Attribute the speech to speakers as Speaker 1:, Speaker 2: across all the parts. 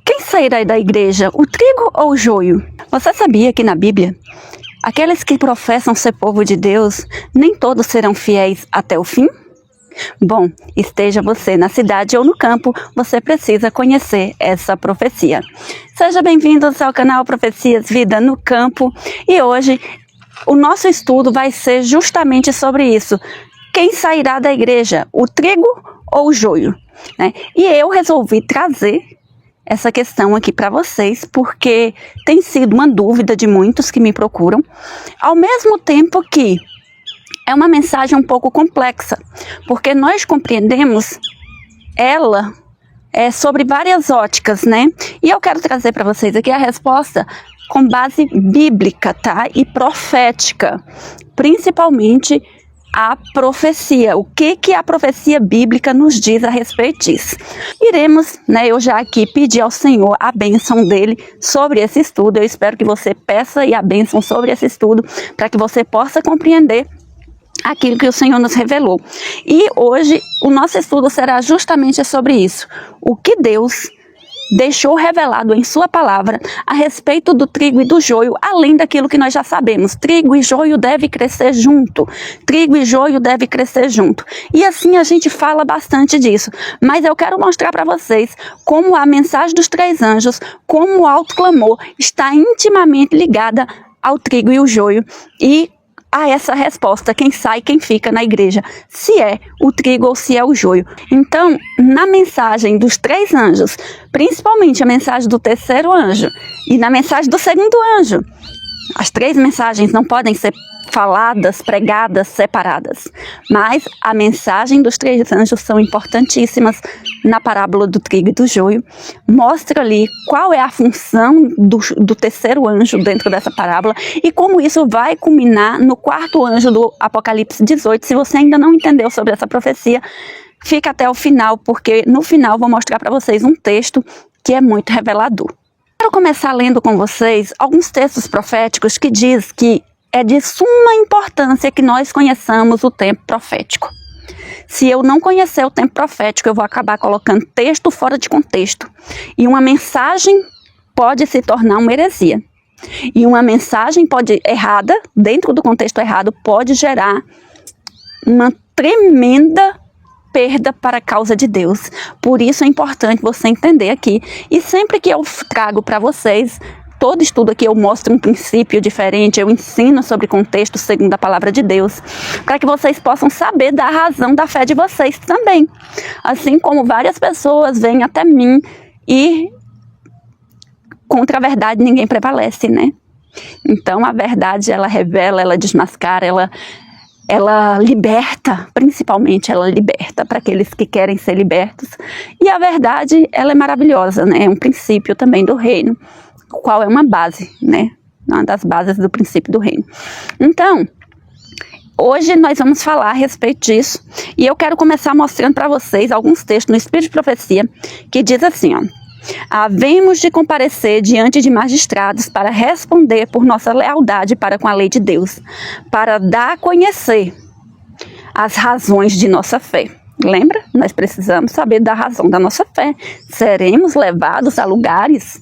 Speaker 1: Quem sairá da igreja, o trigo ou o joio? Você sabia que na Bíblia, aqueles que professam ser povo de Deus, nem todos serão fiéis até o fim? Bom, esteja você na cidade ou no campo, você precisa conhecer essa profecia. Seja bem-vindo ao canal Profecias Vida no Campo e hoje o nosso estudo vai ser justamente sobre isso. Quem sairá da igreja, o trigo ou o joio? Né? E eu resolvi trazer essa questão aqui para vocês, porque tem sido uma dúvida de muitos que me procuram, ao mesmo tempo que é uma mensagem um pouco complexa, porque nós compreendemos ela sobre várias óticas, né? E eu quero trazer para vocês aqui a resposta com base bíblica, tá? E profética, principalmente a profecia. O que a profecia bíblica nos diz a respeito disso? Iremos, né, eu já aqui pedi ao Senhor a bênção dele sobre esse estudo. Eu espero que você peça a bênção sobre esse estudo, para que você possa compreender aquilo que o Senhor nos revelou. E hoje o nosso estudo será justamente sobre isso. O que Deus deixou revelado em sua palavra a respeito do trigo e do joio, além daquilo que nós já sabemos. Trigo e joio devem crescer junto. Trigo e joio devem crescer junto. E assim a gente fala bastante disso. Mas eu quero mostrar para vocês como a mensagem dos 3 anjos, como o alto clamor está intimamente ligada ao trigo e o joio e a essa resposta, quem sai, quem fica na igreja, se é o trigo ou se é o joio. Então, na mensagem dos 3 anjos, principalmente a mensagem do 3º anjo e na mensagem do 2º anjo, as 3 mensagens não podem ser faladas, pregadas, separadas, mas a mensagem dos 3 anjos são importantíssimas na parábola do trigo e do joio. Mostra ali qual é a função do 3º anjo dentro dessa parábola e como isso vai culminar no 4º anjo do Apocalipse 18. Se você ainda não entendeu sobre essa profecia, fica até o final, porque no final vou mostrar para vocês um texto que é muito revelador. Quero começar lendo com vocês alguns textos proféticos que diz que é de suma importância que nós conheçamos o tempo profético. Se eu não conhecer o tempo profético, eu vou acabar colocando texto fora de contexto. E uma mensagem pode se tornar uma heresia. E uma mensagem errada, dentro do contexto errado, pode gerar uma tremenda perda para a causa de Deus. Por isso é importante você entender aqui. E sempre que eu trago para vocês, todo estudo aqui eu mostro um princípio diferente, eu ensino sobre contexto segundo a palavra de Deus, para que vocês possam saber da razão da fé de vocês também. Assim como várias pessoas vêm até mim e contra a verdade ninguém prevalece, né? Então a verdade ela revela, ela desmascara, ela liberta, principalmente ela liberta para aqueles que querem ser libertos. E a verdade ela é maravilhosa, né? É um princípio também do reino, qual é uma base, né? Uma das bases do princípio do reino. Então, hoje nós vamos falar a respeito disso. E eu quero começar mostrando para vocês alguns textos no Espírito de Profecia, que diz assim, ó: havemos de comparecer diante de magistrados para responder por nossa lealdade para com a lei de Deus, para dar a conhecer as razões de nossa fé. Lembra? Nós precisamos saber da razão da nossa fé. Seremos levados a lugares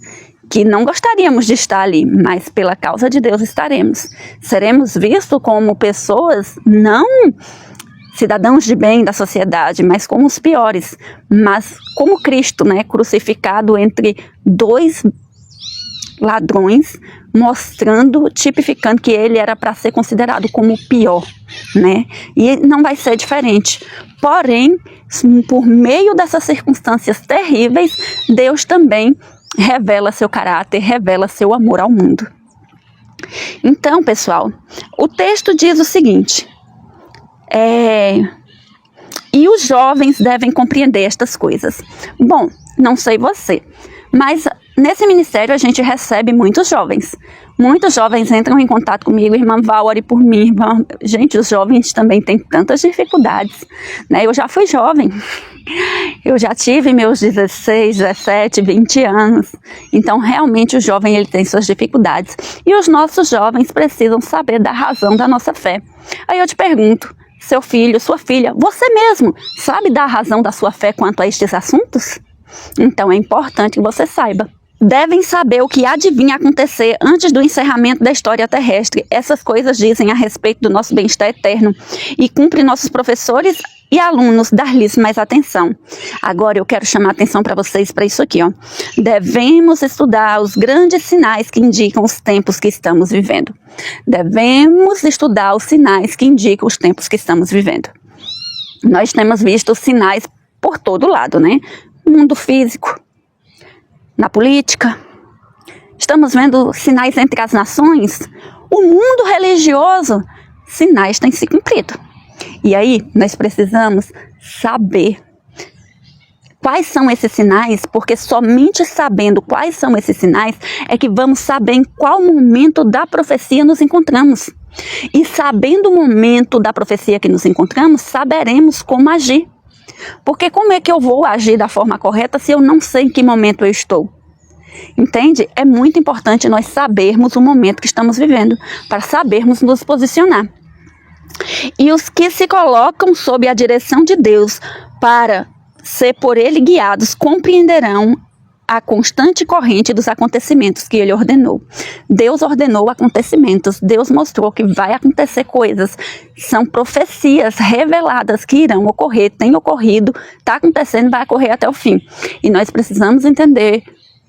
Speaker 1: que não gostaríamos de estar ali, mas pela causa de Deus estaremos. Seremos vistos como pessoas, não cidadãos de bem da sociedade, mas como os piores, mas como Cristo, né, crucificado entre 2 ladrões, mostrando, tipificando que ele era para ser considerado como o pior, né? E não vai ser diferente. Porém, por meio dessas circunstâncias terríveis, Deus também revela seu caráter, revela seu amor ao mundo. Então, pessoal, o texto diz o seguinte: e os jovens devem compreender estas coisas. Bom, não sei você, mas nesse ministério a gente recebe muitos jovens. Muitos jovens entram em contato comigo, irmã Val, ore por mim. Gente, os jovens também têm tantas dificuldades, né? Eu já fui jovem. Eu já tive meus 16, 17, 20 anos. Então, realmente, o jovem ele tem suas dificuldades. E os nossos jovens precisam saber da razão da nossa fé. Aí eu te pergunto, seu filho, sua filha, você mesmo, sabe da razão da sua fé quanto a estes assuntos? Então é importante que você saiba. Devem saber o que há de vir a acontecer antes do encerramento da história terrestre. Essas coisas dizem a respeito do nosso bem-estar eterno e cumpre nossos professores e alunos dar-lhes mais atenção. Agora eu quero chamar a atenção para vocês para isso aqui, ó. Devemos estudar os grandes sinais que indicam os tempos que estamos vivendo. Devemos estudar os sinais que indicam os tempos que estamos vivendo. Nós temos visto sinais por todo lado, né? No mundo físico, na política, estamos vendo sinais entre as nações, o mundo religioso, sinais têm se cumprido. E aí, nós precisamos saber quais são esses sinais, porque somente sabendo quais são esses sinais é que vamos saber em qual momento da profecia nos encontramos. E sabendo o momento da profecia que nos encontramos, saberemos como agir. Porque como é que eu vou agir da forma correta se eu não sei em que momento eu estou? Entende? É muito importante nós sabermos o momento que estamos vivendo, para sabermos nos posicionar. E os que se colocam sob a direção de Deus para ser por Ele guiados, compreenderão a constante corrente dos acontecimentos que Ele ordenou. Deus ordenou acontecimentos, Deus mostrou que vai acontecer coisas, são profecias reveladas que irão ocorrer, têm ocorrido, está acontecendo, vai ocorrer até o fim. E nós precisamos entender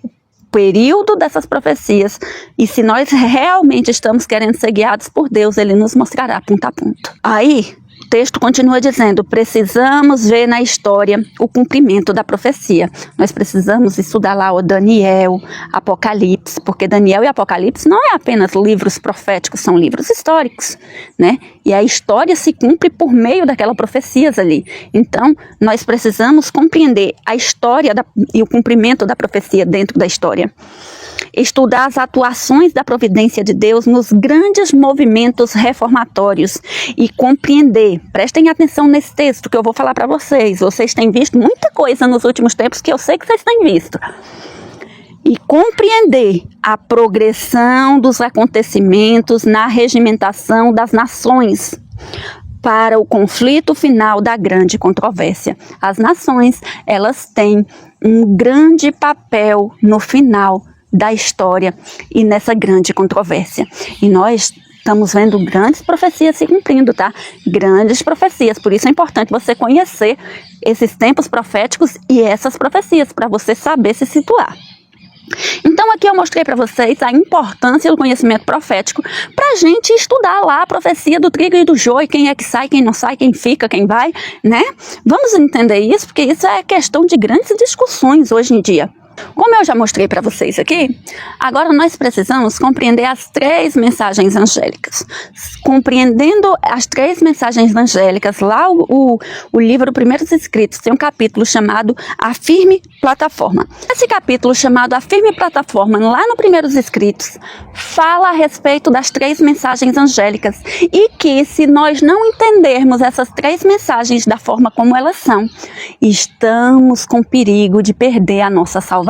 Speaker 1: o período dessas profecias e se nós realmente estamos querendo ser guiados por Deus, Ele nos mostrará ponto a ponto. Aí, o texto continua dizendo, precisamos ver na história o cumprimento da profecia. Nós precisamos estudar lá o Daniel, Apocalipse, porque Daniel e Apocalipse não é apenas livros proféticos, são livros históricos, né? E a história se cumpre por meio daquelas profecias ali. Então, nós precisamos compreender a história e o cumprimento da profecia dentro da história. Estudar as atuações da providência de Deus nos grandes movimentos reformatórios e compreender, prestem atenção nesse texto que eu vou falar para vocês, vocês têm visto muita coisa nos últimos tempos que eu sei que vocês têm visto, e compreender a progressão dos acontecimentos na regimentação das nações para o conflito final da grande controvérsia. As nações, elas têm um grande papel no final da história e nessa grande controvérsia. E nós estamos vendo grandes profecias se cumprindo, tá? Grandes profecias. Por isso é importante você conhecer esses tempos proféticos e essas profecias, para você saber se situar. Então aqui eu mostrei para vocês a importância do conhecimento profético para a gente estudar lá a profecia do trigo e do joio, quem é que sai, quem não sai, quem fica, quem vai, né? Vamos entender isso, porque isso é questão de grandes discussões hoje em dia. Como eu já mostrei para vocês aqui, agora nós precisamos compreender as 3 mensagens angélicas. Compreendendo as 3 mensagens angélicas, lá o livro Primeiros Escritos tem um capítulo chamado A Firme Plataforma. Esse capítulo chamado A Firme Plataforma, lá no Primeiros Escritos, fala a respeito das 3 mensagens angélicas e que se nós não entendermos essas 3 mensagens da forma como elas são, estamos com perigo de perder a nossa salvação.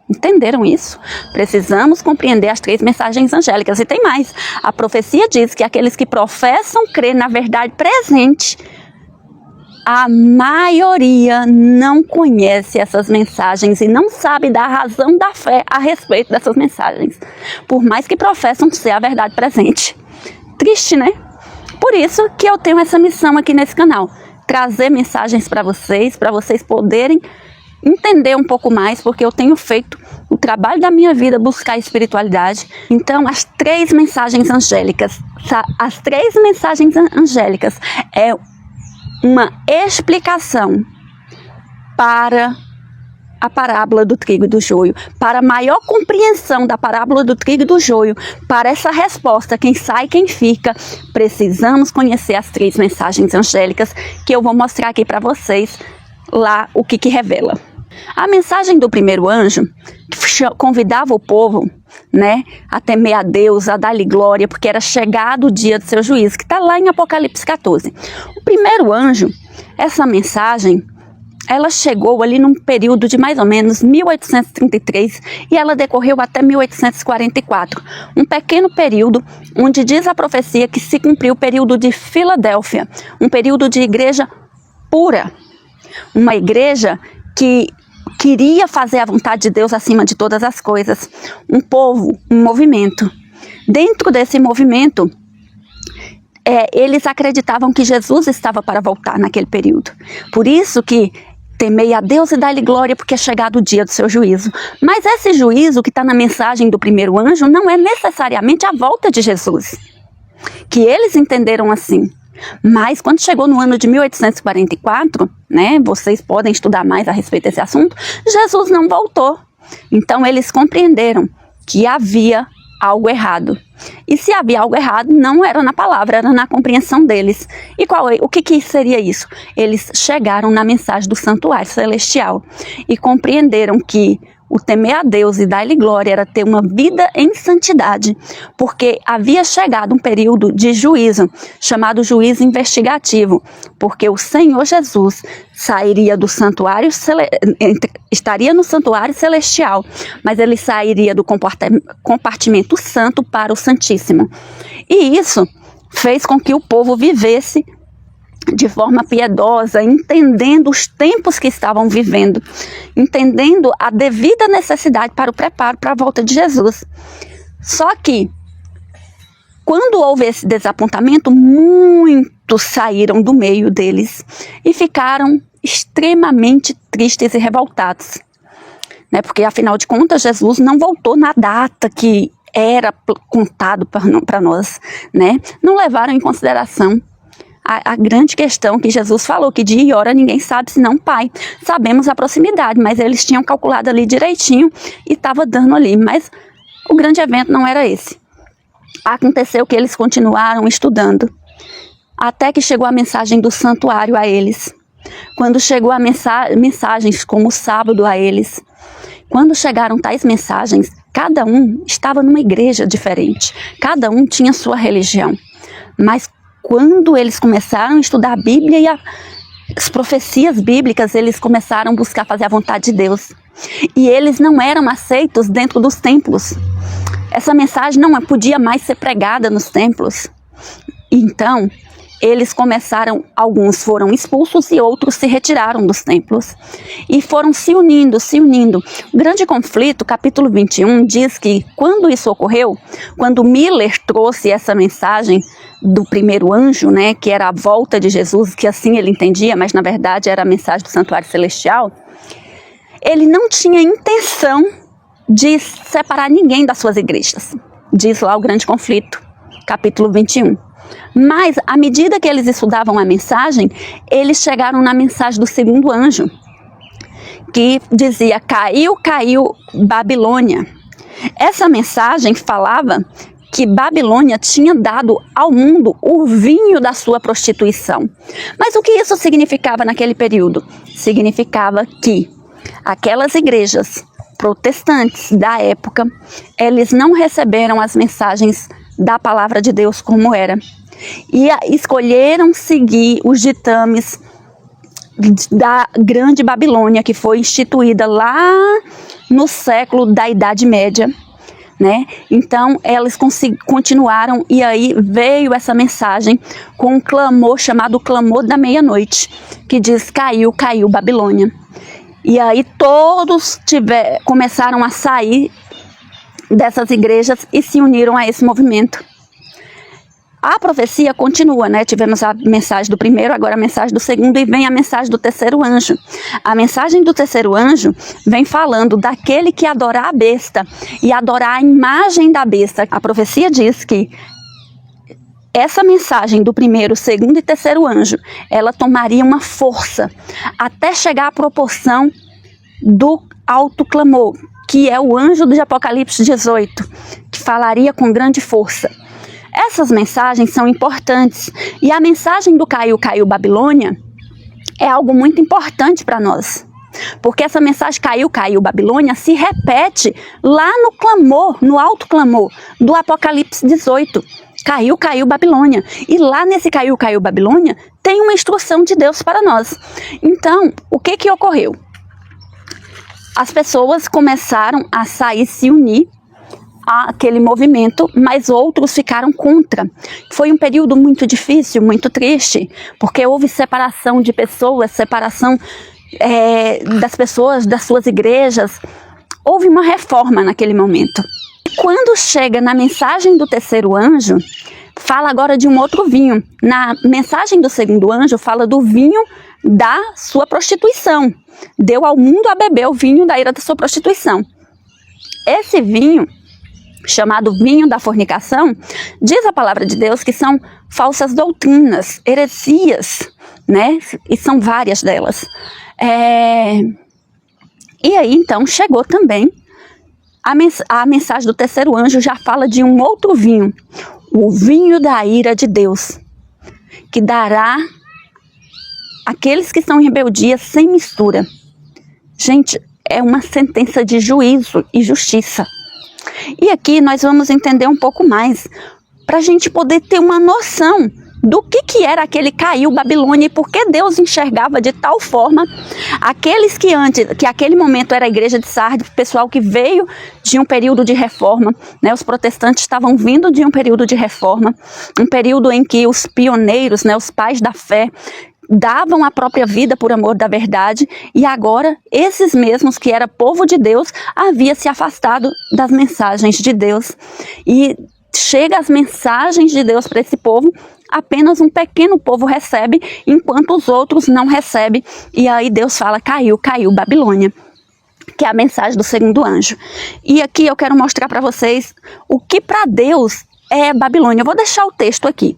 Speaker 1: Entenderam isso? Precisamos compreender as 3 mensagens angélicas. E tem mais. A profecia diz que aqueles que professam crer na verdade presente, a maioria não conhece essas mensagens e não sabe da razão da fé a respeito dessas mensagens, por mais que professam ser a verdade presente. Triste, né? Por isso que eu tenho essa missão aqui nesse canal, trazer mensagens para vocês poderem entender um pouco mais, porque eu tenho feito o trabalho da minha vida, buscar a espiritualidade. Então, as 3 mensagens angélicas, as 3 mensagens angélicas é uma explicação para a parábola do trigo e do joio, para a maior compreensão da parábola do trigo e do joio, para essa resposta, quem sai, quem fica, precisamos conhecer as 3 mensagens angélicas, que eu vou mostrar aqui para vocês lá o que revela. A mensagem do primeiro anjo, que convidava o povo, né, a temer a Deus, a dar-lhe glória, porque era chegado o dia do seu juízo, que está lá em Apocalipse 14. O primeiro anjo, essa mensagem, ela chegou ali num período de mais ou menos 1833 e ela decorreu até 1844. Um pequeno período onde diz a profecia que se cumpriu o período de Filadélfia, um período de igreja pura, uma igreja que queria fazer a vontade de Deus acima de todas as coisas. Um povo, um movimento. Dentro desse movimento, eles acreditavam que Jesus estava para voltar naquele período. Por isso que temei a Deus e dai-lhe glória, porque é chegado o dia do seu juízo. Mas esse juízo que está na mensagem do primeiro anjo não é necessariamente a volta de Jesus. Que eles entenderam assim. Mas quando chegou no ano de 1844, né, vocês podem estudar mais a respeito desse assunto, Jesus não voltou. Então eles compreenderam que havia algo errado. E se havia algo errado, não era na palavra, era na compreensão deles. E o que seria isso? Eles chegaram na mensagem do santuário celestial e compreenderam que o temer a Deus e dar-lhe glória era ter uma vida em santidade, porque havia chegado um período de juízo, chamado juízo investigativo, porque o Senhor Jesus sairia do santuário, estaria no santuário celestial, mas ele sairia do compartimento santo para o santíssimo. E isso fez com que o povo vivesse de forma piedosa, entendendo os tempos que estavam vivendo, entendendo a devida necessidade para o preparo para a volta de Jesus. Só que, quando houve esse desapontamento, muitos saíram do meio deles e ficaram extremamente tristes e revoltados, né? Porque, afinal de contas, Jesus não voltou na data que era contado para nós, né? Não levaram em consideração a grande questão que Jesus falou, que dia e hora ninguém sabe senão o Pai. Sabemos a proximidade, mas eles tinham calculado ali direitinho e estava dando ali. Mas o grande evento não era esse. Aconteceu que eles continuaram estudando, até que chegou a mensagem do santuário a eles. Quando chegou a mensagens como o sábado a eles. Quando chegaram tais mensagens, cada um estava numa igreja diferente. Cada um tinha sua religião. Mas quando eles começaram a estudar a Bíblia e as profecias bíblicas, eles começaram a buscar fazer a vontade de Deus. E eles não eram aceitos dentro dos templos. Essa mensagem não podia mais ser pregada nos templos. Então, eles começaram, alguns foram expulsos e outros se retiraram dos templos. E foram se unindo. O grande conflito, capítulo 21, diz que quando isso ocorreu, quando Miller trouxe essa mensagem do primeiro anjo, né, que era a volta de Jesus, que assim ele entendia, mas na verdade era a mensagem do santuário celestial, ele não tinha intenção de separar ninguém das suas igrejas. Diz lá o grande conflito, capítulo 21. Mas, à medida que eles estudavam a mensagem, eles chegaram na mensagem do segundo anjo, que dizia, caiu Babilônia. Essa mensagem falava que Babilônia tinha dado ao mundo o vinho da sua prostituição. Mas o que isso significava naquele período? Significava que aquelas igrejas protestantes da época, eles não receberam as mensagens da palavra de Deus como era. E escolheram seguir os ditames da grande Babilônia, que foi instituída lá no século da Idade Média, né? Então, elas continuaram e aí veio essa mensagem com um clamor chamado clamor da meia-noite, que diz, caiu Babilônia. E aí todos começaram a sair dessas igrejas e se uniram a esse movimento. A profecia continua, né? Tivemos a mensagem do primeiro, agora a mensagem do segundo e vem a mensagem do terceiro anjo. A mensagem do terceiro anjo vem falando daquele que adorar a besta e adorar a imagem da besta. A profecia diz que essa mensagem do primeiro, segundo e terceiro anjo, ela tomaria uma força até chegar à proporção do alto clamor, que é o anjo de Apocalipse 18, que falaria com grande força. Essas mensagens são importantes e a mensagem do caiu Babilônia é algo muito importante para nós. Porque essa mensagem caiu Babilônia se repete lá no clamor, no alto clamor do Apocalipse 18. Caiu Babilônia. E lá nesse caiu Babilônia tem uma instrução de Deus para nós. Então, o que ocorreu? As pessoas começaram a sair, se unir àquele movimento, mas outros ficaram contra. Foi um período muito difícil, muito triste, porque houve separação de pessoas, separação das pessoas, das suas igrejas. Houve uma reforma naquele momento. Quando chega na mensagem do terceiro anjo, fala agora de um outro vinho. Na mensagem do segundo anjo, fala do vinho da sua prostituição. Deu ao mundo a beber o vinho da ira da sua prostituição. Esse vinho, chamado vinho da fornicação, diz a palavra de Deus que são falsas doutrinas, heresias, né? E são várias delas. E aí, então, chegou também a mensagem do terceiro anjo, já fala de um outro vinho, o vinho da ira de Deus, que dará àqueles que estão em rebeldia sem mistura. Gente, é uma sentença de juízo e justiça. E aqui nós vamos entender um pouco mais, para a gente poder ter uma noção do que era aquele caiu Babilônia e por que Deus enxergava de tal forma aqueles que aquele momento era a igreja de Sardes, pessoal que veio de um período de reforma, né? Os protestantes estavam vindo de um período de reforma, um período em que os pioneiros, né, os pais da fé, davam a própria vida por amor da verdade, e agora esses mesmos que era povo de Deus havia se afastado das mensagens de Deus, e chega as mensagens de Deus para esse povo, apenas um pequeno povo recebe, enquanto os outros não recebem, e aí Deus fala, caiu Babilônia, que é a mensagem do segundo anjo. E aqui eu quero mostrar para vocês o que para Deus é Babilônia. Eu vou deixar o texto aqui.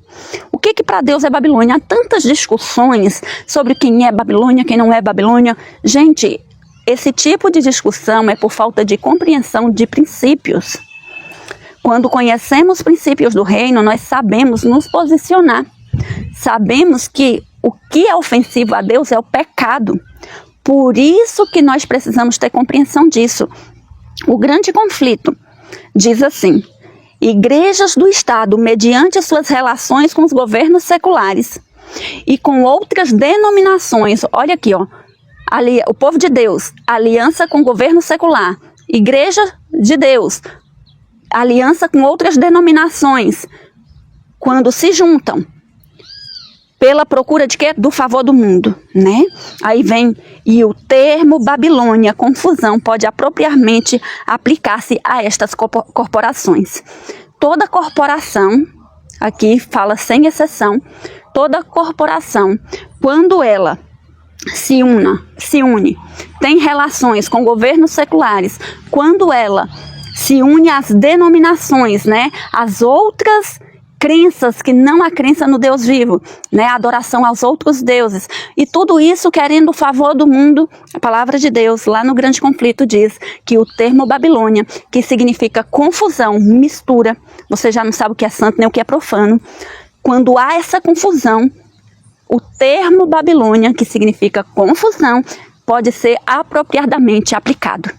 Speaker 1: O que para Deus é Babilônia? Há tantas discussões sobre quem é Babilônia, quem não é Babilônia. Gente, esse tipo de discussão é por falta de compreensão de princípios. Quando conhecemos os princípios do reino, nós sabemos nos posicionar. Sabemos que o que é ofensivo a Deus é o pecado. Por isso que nós precisamos ter compreensão disso. O grande conflito diz assim: igrejas do Estado, mediante suas relações com os governos seculares e com outras denominações, olha aqui, ó, o povo de Deus, aliança com o governo secular, igreja de Deus, aliança com outras denominações, quando se juntam pela procura de quê? Do favor do mundo, né? Aí vem, e o termo Babilônia, confusão, pode apropriadamente aplicar-se a estas corporações. Toda corporação, aqui fala sem exceção, toda corporação, quando ela se une, tem relações com governos seculares, quando ela se une às denominações, né? As outras crenças que não a crença no Deus vivo, né? A adoração aos outros deuses. E tudo isso querendo o favor do mundo. A palavra de Deus, lá no grande conflito, diz que o termo Babilônia, que significa confusão, mistura, você já não sabe o que é santo nem o que é profano. Quando há essa confusão, o termo Babilônia, que significa confusão, pode ser apropriadamente aplicado.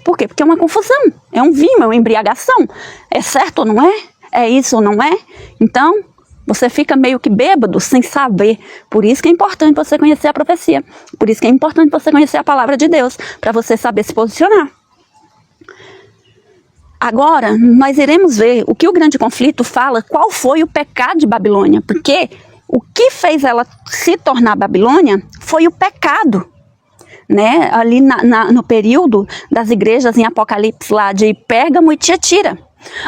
Speaker 1: Por quê? Porque é uma confusão, é um vinho, é uma embriagação. É certo ou não é? É isso ou não é? Então, você fica meio que bêbado, sem saber. Por isso que é importante você conhecer a profecia. Por isso que é importante você conhecer a palavra de Deus, para você saber se posicionar. Agora, nós iremos ver o que o grande conflito fala, qual foi o pecado de Babilônia. Porque o que fez ela se tornar Babilônia foi o pecado. Né? Ali no período das igrejas em Apocalipse lá de Pérgamo e Tiatira.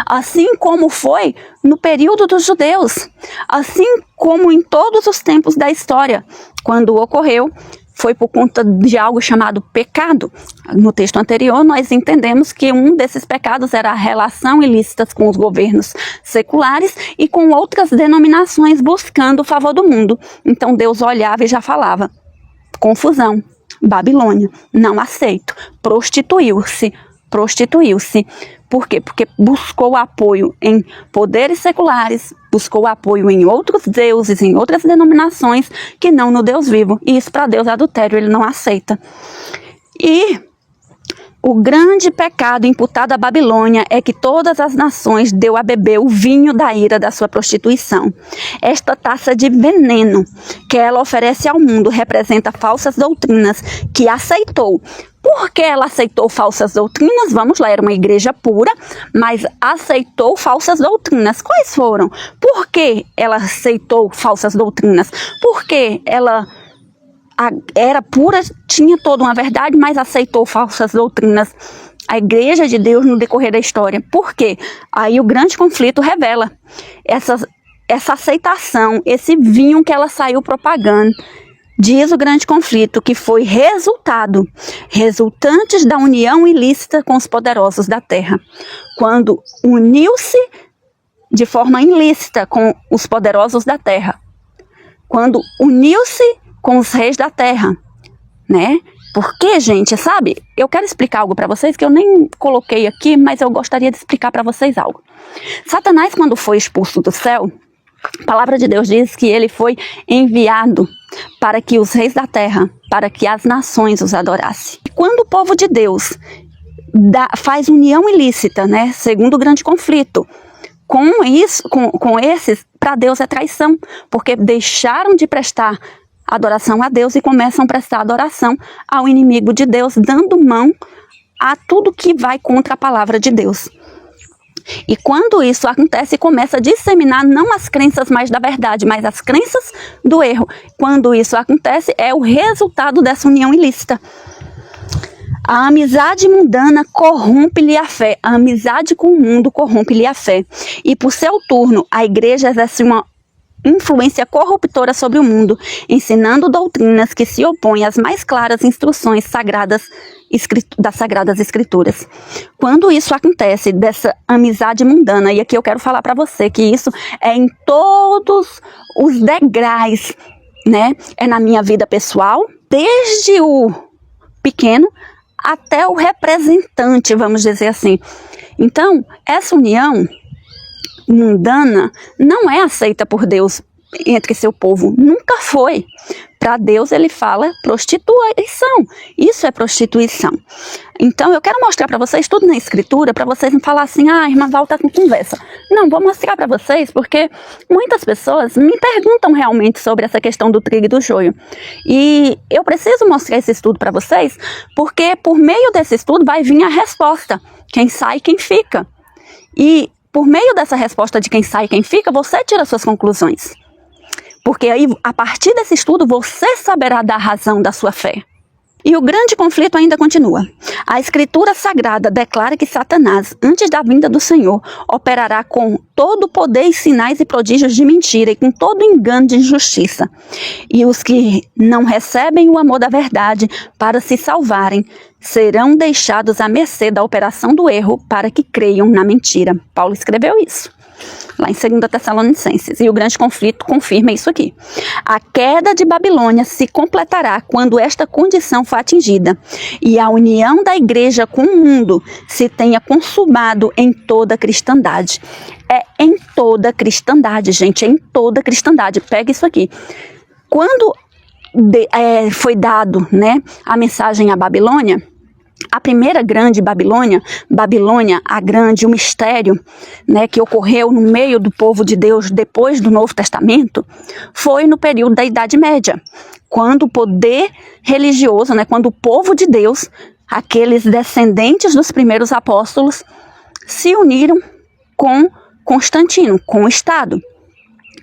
Speaker 1: Assim como foi no período dos judeus. Assim como em todos os tempos da história. Quando ocorreu, foi por conta de algo chamado pecado. No texto anterior, nós entendemos que um desses pecados era a relação ilícita com os governos seculares e com outras denominações buscando o favor do mundo. Então Deus olhava e já falava: confusão. Babilônia, não aceito, prostituiu-se. Por quê? Porque buscou apoio em poderes seculares, buscou apoio em outros deuses, em outras denominações, que não no Deus vivo. E isso para Deus é adultério, ele não aceita. E o grande pecado imputado à Babilônia é que todas as nações deu a beber o vinho da ira da sua prostituição. Esta taça de veneno que ela oferece ao mundo representa falsas doutrinas que aceitou. Por que ela aceitou falsas doutrinas? Vamos lá, era uma igreja pura, mas aceitou falsas doutrinas. Quais foram? Por que ela aceitou falsas doutrinas? Porque ela era pura, tinha toda uma verdade, mas aceitou falsas doutrinas. A igreja de Deus no decorrer da história. Por quê? Aí o grande conflito revela essa aceitação, esse vinho que ela saiu propagando. Diz o grande conflito que foi resultantes da união ilícita com os poderosos da terra. Quando uniu-se de forma ilícita com os poderosos da terra. Quando uniu-se com os reis da terra, né? Porque, gente, sabe? Eu quero explicar algo para vocês que eu nem coloquei aqui, mas eu gostaria de explicar para vocês algo. Satanás, quando foi expulso do céu, a palavra de Deus diz que ele foi enviado para que os reis da terra, para que as nações os adorassem. E quando o povo de Deus faz união ilícita, né? Segundo o grande conflito, com esses, para Deus é traição, porque deixaram de prestar adoração a Deus e começam a prestar adoração ao inimigo de Deus, dando mão a tudo que vai contra a palavra de Deus. E quando isso acontece, começa a disseminar não as crenças mais da verdade, mas as crenças do erro. Quando isso acontece, é o resultado dessa união ilícita. A amizade mundana corrompe-lhe a fé. A amizade com o mundo corrompe-lhe a fé. E por seu turno, a igreja exerce uma influência corruptora sobre o mundo, ensinando doutrinas que se opõem às mais claras instruções das Sagradas Escrituras. Quando isso acontece, dessa amizade mundana, e aqui eu quero falar para você que isso é em todos os degraus, né? É na minha vida pessoal, desde o pequeno até o representante, vamos dizer assim. Então, essa união mundana não é aceita por Deus entre seu povo, nunca foi. Para Deus ele fala prostituição, isso é prostituição. Então eu quero mostrar para vocês tudo na escritura, para vocês não falar assim, a irmã Val tá com conversa. Não, vou mostrar para vocês, porque muitas pessoas me perguntam realmente sobre essa questão do trigo e do joio. E eu preciso mostrar esse estudo para vocês, porque por meio desse estudo vai vir a resposta, quem sai, quem fica. E por meio dessa resposta de quem sai e quem fica, você tira suas conclusões. Porque aí, a partir desse estudo, você saberá da razão da sua fé. E o grande conflito ainda continua. A Escritura Sagrada declara que Satanás, antes da vinda do Senhor, operará com todo o poder e sinais e prodígios de mentira e com todo engano de injustiça. E os que não recebem o amor da verdade para se salvarem, serão deixados à mercê da operação do erro para que creiam na mentira. Paulo escreveu isso lá em 2 Tessalonicenses, e o grande conflito confirma isso aqui. A queda de Babilônia se completará quando esta condição for atingida, e a união da igreja com o mundo se tenha consumado em toda a cristandade. É em toda a cristandade, gente, é em toda a cristandade. Pega isso aqui. Quando foi dado, né, a mensagem à Babilônia, a primeira grande Babilônia a grande, o mistério, né, que ocorreu no meio do povo de Deus depois do Novo Testamento, foi no período da Idade Média, quando o poder religioso, né, quando o povo de Deus, aqueles descendentes dos primeiros apóstolos, se uniram com Constantino, com o Estado.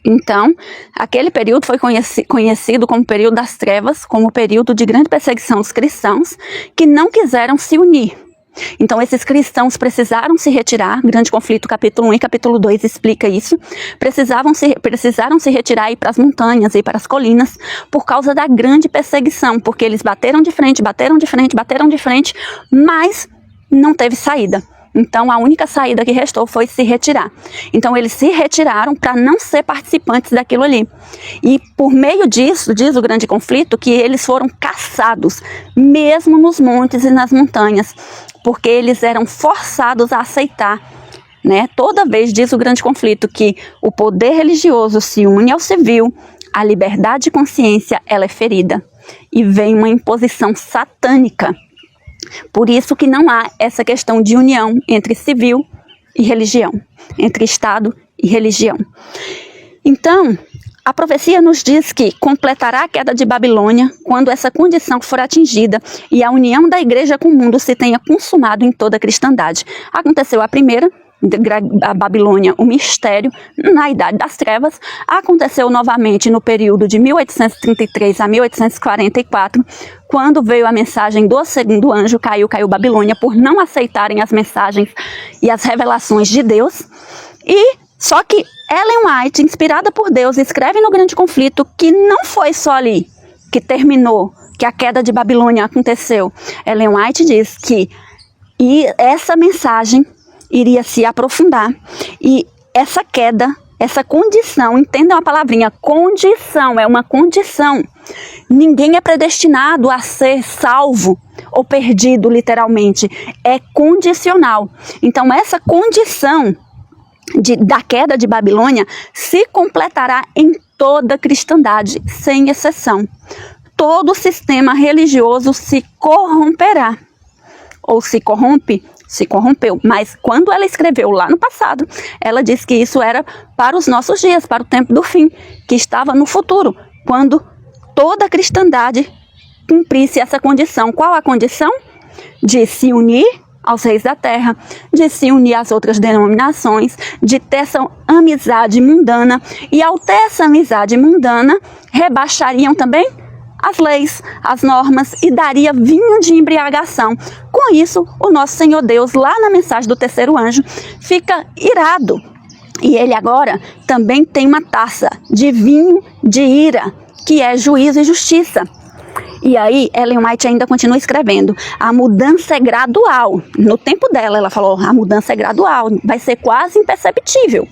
Speaker 1: Então, aquele período foi conhecido como período das trevas, como o período de grande perseguição dos cristãos que não quiseram se unir. Então, esses cristãos precisaram se retirar, grande conflito, capítulo 1 e capítulo 2 explica isso, precisaram se retirar e ir para as montanhas, ir para as colinas, por causa da grande perseguição, porque eles bateram de frente, mas não teve saída. Então, a única saída que restou foi se retirar. Então, eles se retiraram para não ser participantes daquilo ali. E por meio disso, diz o grande conflito, que eles foram caçados, mesmo nos montes e nas montanhas, porque eles eram forçados a aceitar, né? Toda vez, diz o grande conflito, que o poder religioso se une ao civil, a liberdade de consciência, ela é ferida. E vem uma imposição satânica. Por isso que não há essa questão de união entre civil e religião, entre Estado e religião. Então, a profecia nos diz que completará a queda de Babilônia quando essa condição for atingida e a união da igreja com o mundo se tenha consumado em toda a cristandade. Aconteceu a primeira, a Babilônia, o mistério, na Idade das Trevas, aconteceu novamente no período de 1833 a 1844, quando veio a mensagem do segundo anjo, caiu Babilônia, por não aceitarem as mensagens e as revelações de Deus. E só que Ellen White, inspirada por Deus, escreve no Grande Conflito que não foi só ali que terminou, que a queda de Babilônia aconteceu. Ellen White diz que essa mensagem iria se aprofundar e essa queda, essa condição, entendam a palavrinha, condição, é uma condição. Ninguém é predestinado a ser salvo ou perdido, literalmente. É condicional. Então, essa condição da queda de Babilônia se completará em toda a cristandade, sem exceção. Todo o sistema religioso se corromperá. Ou se corrompeu. Mas quando ela escreveu lá no passado, ela disse que isso era para os nossos dias, para o tempo do fim, que estava no futuro, quando toda a cristandade cumprisse essa condição. Qual a condição? De se unir aos reis da terra, de se unir às outras denominações, de ter essa amizade mundana, e ao ter essa amizade mundana, rebaixariam também as leis, as normas, e daria vinho de embriagação. Com isso, o nosso Senhor Deus, lá na mensagem do terceiro anjo, fica irado. E ele agora também tem uma taça de vinho de ira, que é juízo e justiça. E aí, Ellen White ainda continua escrevendo, a mudança é gradual. No tempo dela, ela falou, a mudança é gradual, vai ser quase imperceptível.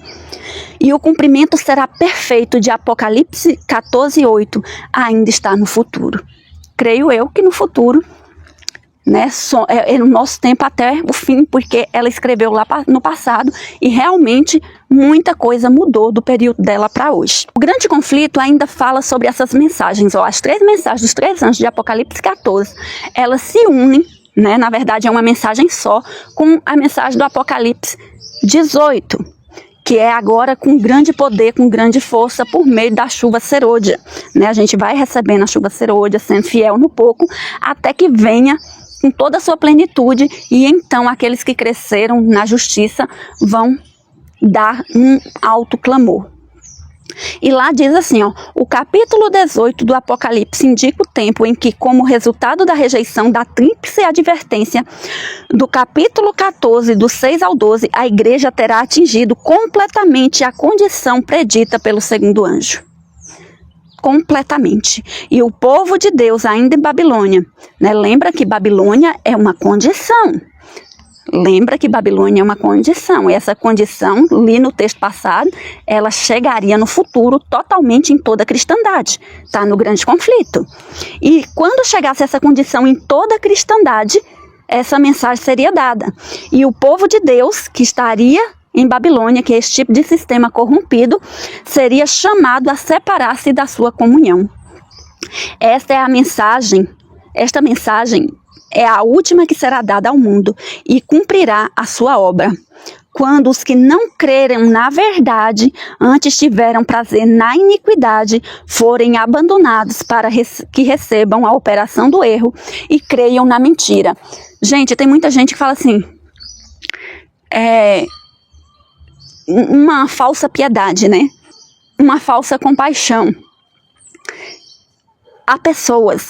Speaker 1: E o cumprimento será perfeito de Apocalipse 14:8, ainda está no futuro. Creio eu que no futuro, né, no nosso tempo até o fim, porque ela escreveu lá no passado e realmente muita coisa mudou do período dela para hoje. O Grande Conflito ainda fala sobre essas mensagens, as 3 mensagens dos 3 anjos de Apocalipse 14, elas se unem, né, na verdade é uma mensagem só, com a mensagem do Apocalipse 18, que é agora com grande poder, com grande força, por meio da chuva serôdia. Né? A gente vai recebendo a chuva serôdia, sendo fiel no pouco, até que venha com toda a sua plenitude, e então aqueles que cresceram na justiça vão dar um alto clamor. E lá diz assim, o capítulo 18 do Apocalipse indica o tempo em que, como resultado da rejeição da tríplice advertência, do capítulo 14, do 6 ao 12, a igreja terá atingido completamente a condição predita pelo segundo anjo. Completamente. E o povo de Deus ainda em Babilônia, né? Lembra que Babilônia é uma condição. E essa condição, li no texto passado, ela chegaria no futuro totalmente em toda a cristandade. Está no Grande Conflito. E quando chegasse essa condição em toda a cristandade, essa mensagem seria dada. E o povo de Deus, que estaria em Babilônia, que é esse tipo de sistema corrompido, seria chamado a separar-se da sua comunhão. Esta mensagem é a última que será dada ao mundo e cumprirá a sua obra. Quando os que não creram na verdade, antes tiveram prazer na iniquidade, forem abandonados para que recebam a operação do erro e creiam na mentira. Gente, tem muita gente que fala assim, uma falsa piedade, né? Uma falsa compaixão. Há pessoas,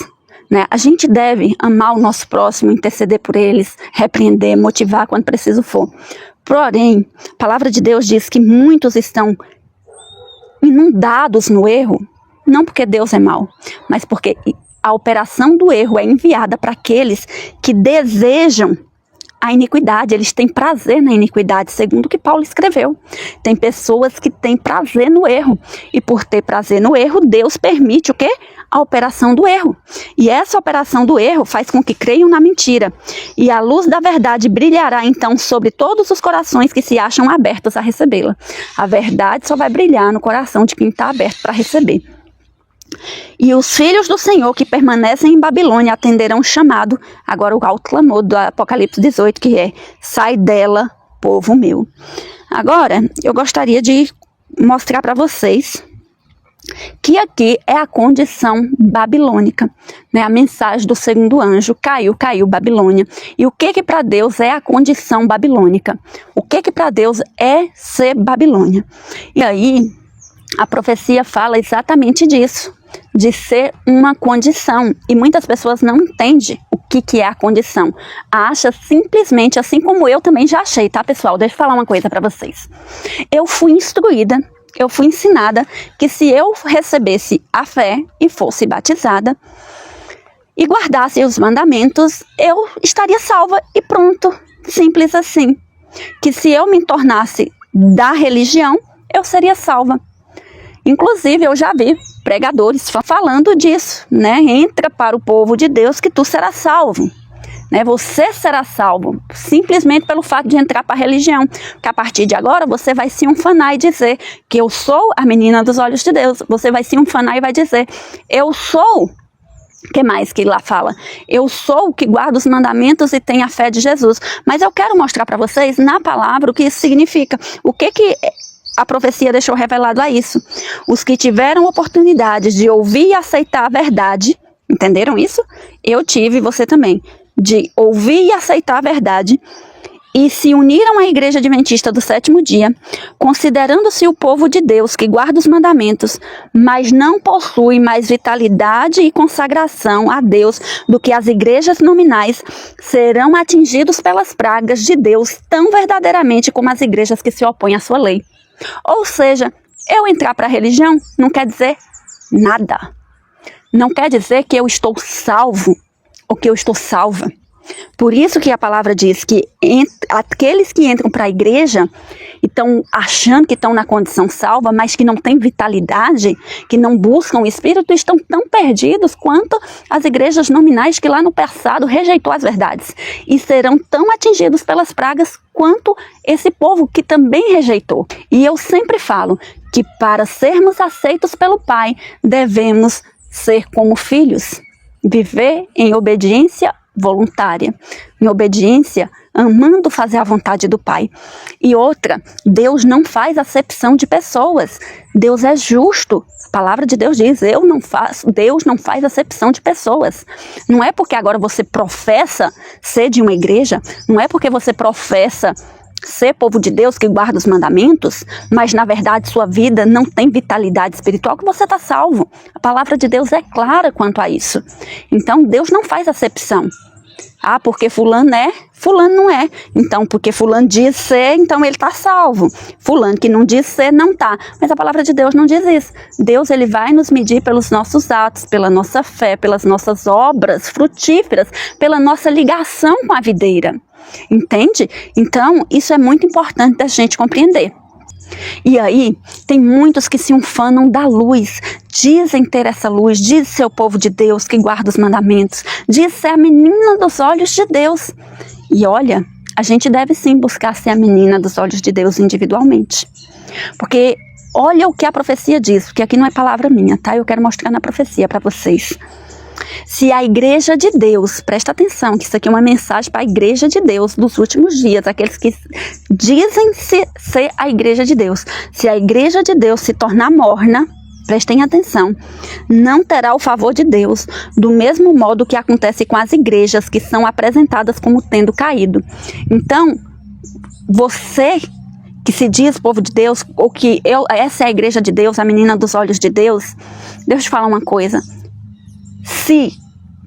Speaker 1: né? A gente deve amar o nosso próximo, interceder por eles, repreender, motivar quando preciso for. Porém, a palavra de Deus diz que muitos estão inundados no erro, não porque Deus é mau, mas porque a operação do erro é enviada para aqueles que desejam a iniquidade, eles têm prazer na iniquidade, segundo o que Paulo escreveu. Tem pessoas que têm prazer no erro, e por ter prazer no erro, Deus permite o quê? A operação do erro. E essa operação do erro faz com que creiam na mentira. E a luz da verdade brilhará então sobre todos os corações que se acham abertos a recebê-la. A verdade só vai brilhar no coração de quem está aberto para receber. E os filhos do Senhor que permanecem em Babilônia atenderão o chamado, agora o alto clamor do Apocalipse 18, que é: sai dela, povo meu. Agora, eu gostaria de mostrar para vocês que aqui é a condição babilônica, né? A mensagem do segundo anjo, caiu Babilônia. E o que para Deus é a condição babilônica? O que para Deus é ser Babilônia? E aí, a profecia fala exatamente disso, de ser uma condição. E muitas pessoas não entendem o que é a condição. Acha simplesmente, assim como eu também já achei, tá, pessoal? Deixa eu falar uma coisa para vocês. Eu fui instruída, eu fui ensinada que se eu recebesse a fé e fosse batizada e guardasse os mandamentos, eu estaria salva e pronto, simples assim. Que se eu me tornasse da religião, eu seria salva. Inclusive, eu já vi pregadores falando disso, né? Entra para o povo de Deus que tu serás salvo. Né? Você será salvo simplesmente pelo fato de entrar para a religião, que a partir de agora você vai se unfanar e dizer que eu sou a menina dos olhos de Deus. Você vai se unfanar e vai dizer, eu sou, o que mais que lá fala? Eu sou o que guarda os mandamentos e tem a fé de Jesus. Mas eu quero mostrar para vocês na palavra o que isso significa. O que a profecia deixou revelado a isso? Os que tiveram oportunidade de ouvir e aceitar a verdade, entenderam isso? Eu tive, você também. De ouvir e aceitar a verdade e se uniram à Igreja Adventista do Sétimo Dia, considerando-se o povo de Deus que guarda os mandamentos, mas não possui mais vitalidade e consagração a Deus do que as igrejas nominais, serão atingidos pelas pragas de Deus tão verdadeiramente como as igrejas que se opõem à sua lei. Ou seja, eu entrar para a religião não quer dizer nada. Não quer dizer que eu estou salvo ou que eu estou salva. Por isso que a palavra diz que aqueles que entram para a igreja e estão achando que estão na condição salva, mas que não têm vitalidade, que não buscam o Espírito, estão tão perdidos quanto as igrejas nominais que lá no passado rejeitou as verdades. E serão tão atingidos pelas pragas quanto esse povo que também rejeitou. E eu sempre falo que para sermos aceitos pelo Pai, devemos ser como filhos. Viver em obediência voluntária, em obediência, amando fazer a vontade do Pai. E outra, Deus não faz acepção de pessoas. Deus é justo. A palavra de Deus diz, Deus não faz acepção de pessoas. Não é porque agora você professa ser de uma igreja, não é porque você professa ser povo de Deus que guarda os mandamentos, mas na verdade sua vida não tem vitalidade espiritual, que você está salvo. A palavra de Deus é clara quanto a isso. Então Deus não faz acepção. Ah, porque fulano é, fulano não é. Então, porque fulano diz ser, então ele está salvo. Fulano que não diz ser, não está. Mas a palavra de Deus não diz isso. Deus, ele vai nos medir pelos nossos atos, pela nossa fé, pelas nossas obras frutíferas, pela nossa ligação com a videira. Entende? Então, isso é muito importante da gente compreender. E aí, tem muitos que se ufanam da luz, dizem ter essa luz, dizem ser o povo de Deus que guarda os mandamentos, dizem ser a menina dos olhos de Deus. E olha, a gente deve sim buscar ser a menina dos olhos de Deus individualmente. Porque olha o que a profecia diz, porque aqui não é palavra minha, tá? Eu quero mostrar na profecia para vocês. Se a igreja de Deus, presta atenção que isso aqui é uma mensagem para a igreja de Deus dos últimos dias, aqueles que dizem ser a igreja de Deus. Se a igreja de Deus se tornar morna, prestem atenção, não terá o favor de Deus, do mesmo modo que acontece com as igrejas que são apresentadas como tendo caído. Então, você que se diz povo de Deus, ou que essa é a igreja de Deus, a menina dos olhos de Deus, deixa eu te falar uma coisa. Se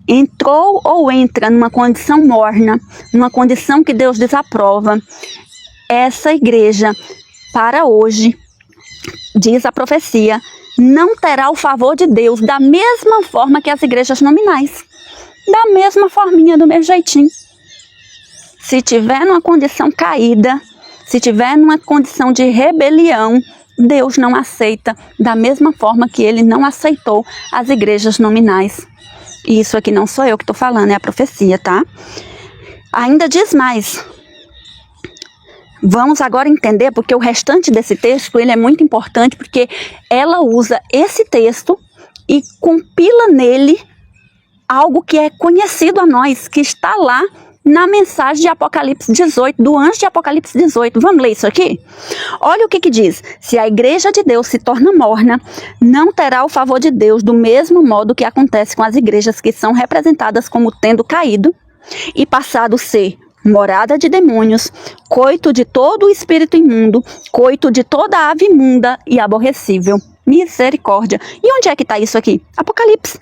Speaker 1: entrou ou entra numa condição morna, numa condição que Deus desaprova, essa igreja, para hoje, diz a profecia, não terá o favor de Deus da mesma forma que as igrejas nominais. Da mesma forminha, do mesmo jeitinho. Se tiver numa condição caída, se tiver numa condição de rebelião, Deus não aceita da mesma forma que ele não aceitou as igrejas nominais. E isso aqui não sou eu que estou falando, é a profecia, tá? Ainda diz mais. Vamos agora entender, porque o restante desse texto, ele é muito importante, porque ela usa esse texto e compila nele algo que é conhecido a nós, que está lá na mensagem de Apocalipse 18, do anjo de Apocalipse 18. Vamos ler isso aqui? Olha o que diz. Se a igreja de Deus se torna morna, não terá o favor de Deus do mesmo modo que acontece com as igrejas que são representadas como tendo caído e passado a ser morada de demônios, coito de todo o espírito imundo, coito de toda ave imunda e aborrecível. Misericórdia. E onde é que está isso aqui? Apocalipse.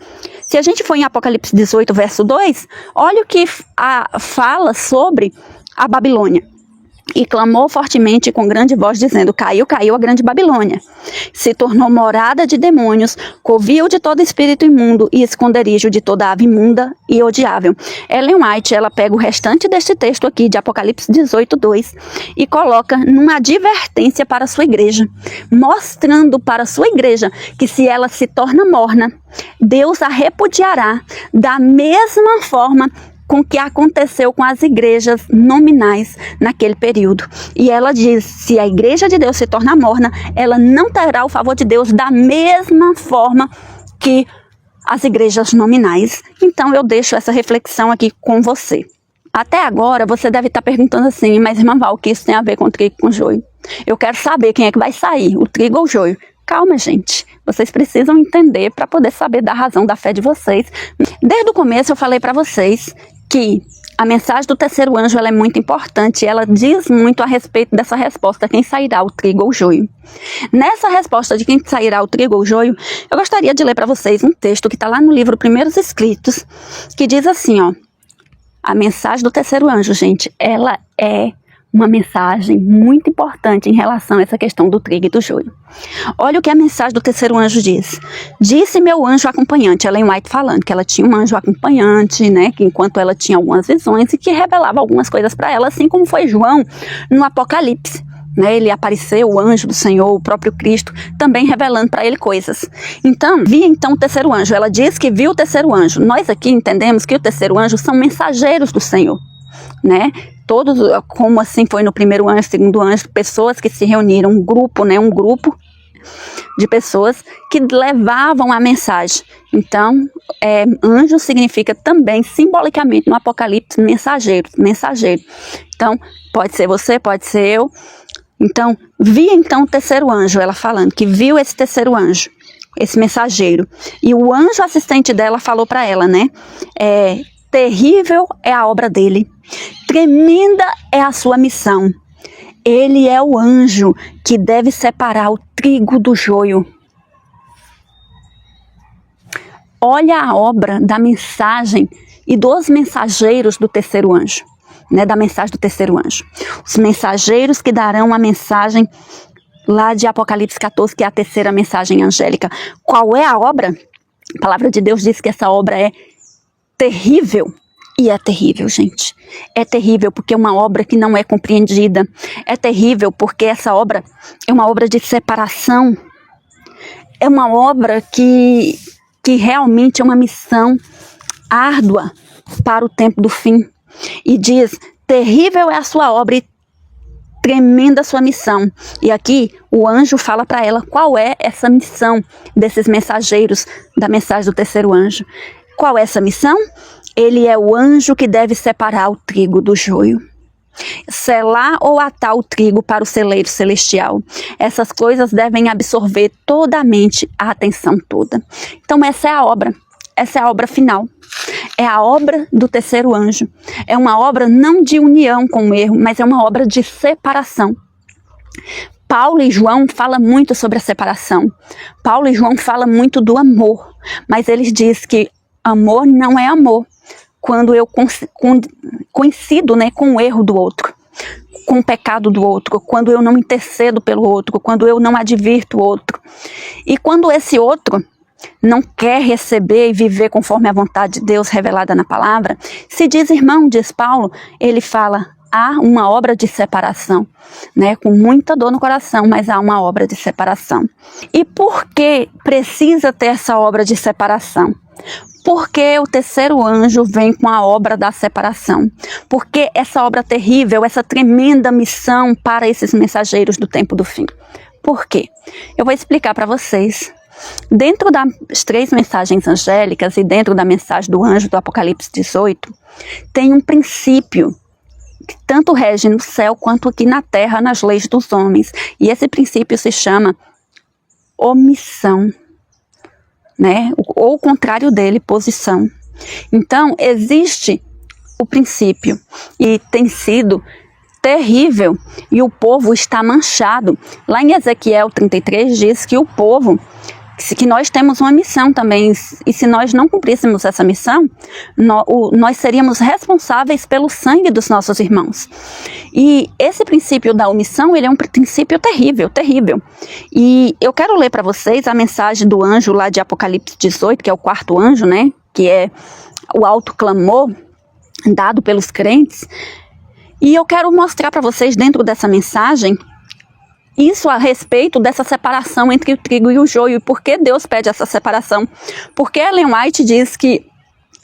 Speaker 1: Se a gente for em Apocalipse 18, verso 2, olha o que fala sobre a Babilônia. E clamou fortemente com grande voz, dizendo: caiu, caiu a grande Babilônia. Se tornou morada de demônios, covil de todo espírito imundo e esconderijo de toda ave imunda e odiável. Ellen White, ela pega o restante deste texto aqui, de Apocalipse 18, 2, e coloca numa advertência para a sua igreja, mostrando para a sua igreja que se ela se torna morna, Deus a repudiará da mesma forma com o que aconteceu com as igrejas nominais naquele período. E ela diz, se a igreja de Deus se torna morna, ela não terá o favor de Deus da mesma forma que as igrejas nominais. Então eu deixo essa reflexão aqui com você. Até agora você deve estar perguntando assim, mas irmã Val, o que isso tem a ver com trigo e com joio? Eu quero saber quem é que vai sair, o trigo ou o joio. Calma, gente. Vocês precisam entender para poder saber da razão da fé de vocês. Desde o começo eu falei para vocês que a mensagem do terceiro anjo ela é muito importante, ela diz muito a respeito dessa resposta, quem sairá, o trigo ou o joio. Nessa resposta de quem sairá, o trigo ou o joio, eu gostaria de ler para vocês um texto que está lá no livro Primeiros Escritos, que diz assim, ó, a mensagem do terceiro anjo, gente, ela é uma mensagem muito importante em relação a essa questão do trigo e do joio. Olha o que a mensagem do terceiro anjo diz. Disse meu anjo acompanhante, Ellen White falando que ela tinha um anjo acompanhante, né, que enquanto ela tinha algumas visões e que revelava algumas coisas para ela, assim como foi João no Apocalipse. Né, ele apareceu, o anjo do Senhor, o próprio Cristo, também revelando para ele coisas. Então, vi então o terceiro anjo. Ela diz que viu o terceiro anjo. Nós aqui entendemos que o terceiro anjo são mensageiros do Senhor, né? Todos, como assim foi no primeiro anjo, segundo anjo, pessoas que se reuniram, um grupo, né? Um grupo de pessoas que levavam a mensagem. Então, anjo significa também, simbolicamente, no Apocalipse, mensageiro. Então, pode ser você, pode ser eu. Então, vi então o terceiro anjo, ela falando que viu esse terceiro anjo, esse mensageiro. E o anjo assistente dela falou para ela, né? Terrível é a obra dele, tremenda é a sua missão. Ele é o anjo que deve separar o trigo do joio. Olha a obra da mensagem e dos mensageiros do terceiro anjo, né, da mensagem do terceiro anjo. Os mensageiros que darão a mensagem lá de Apocalipse 14, que é a terceira mensagem angélica. Qual é a obra? A palavra de Deus diz que essa obra é terrível. E é terrível, gente. É terrível porque é uma obra que não é compreendida. É terrível porque essa obra é uma obra de separação. É uma obra que realmente é uma missão árdua para o tempo do fim. E diz, terrível é a sua obra e tremenda a sua missão. E aqui o anjo fala para ela qual é essa missão desses mensageiros da mensagem do terceiro anjo. Qual é essa missão? Ele é o anjo que deve separar o trigo do joio. Selar ou atar o trigo para o celeiro celestial. Essas coisas devem absorver toda a mente, a atenção toda. Então essa é a obra. Essa é a obra final. É a obra do terceiro anjo. É uma obra não de união com o erro, mas é uma obra de separação. Paulo e João falam muito sobre a separação. Paulo e João falam muito do amor, mas eles dizem que amor não é amor quando eu coincido, né, com o erro do outro, com o pecado do outro, quando eu não intercedo pelo outro, quando eu não advirto o outro. E quando esse outro não quer receber e viver conforme a vontade de Deus revelada na palavra, se diz irmão, diz Paulo, ele fala, há uma obra de separação, né? Com muita dor no coração, mas há uma obra de separação. E por que precisa ter essa obra de separação? Porque o terceiro anjo vem com a obra da separação. Porque essa obra terrível, essa tremenda missão para esses mensageiros do tempo do fim. Por quê? Eu vou explicar para vocês. Dentro das 3 mensagens angélicas e dentro da mensagem do anjo do Apocalipse 18, tem um princípio que tanto rege no céu quanto aqui na terra, nas leis dos homens. E esse princípio se chama omissão, né? Ou o contrário dele, posição. Então, existe o princípio e tem sido terrível e o povo está manchado. Lá em Ezequiel 33 diz que o povo, que nós temos uma missão também, e se nós não cumpríssemos essa missão, nós seríamos responsáveis pelo sangue dos nossos irmãos. E esse princípio da omissão, ele é um princípio terrível, terrível. E eu quero ler para vocês a mensagem do anjo lá de Apocalipse 18, que é o 4º anjo, né? Que é o alto clamor dado pelos crentes. E eu quero mostrar para vocês dentro dessa mensagem isso a respeito dessa separação entre o trigo e o joio. E por que Deus pede essa separação? Porque Ellen White diz que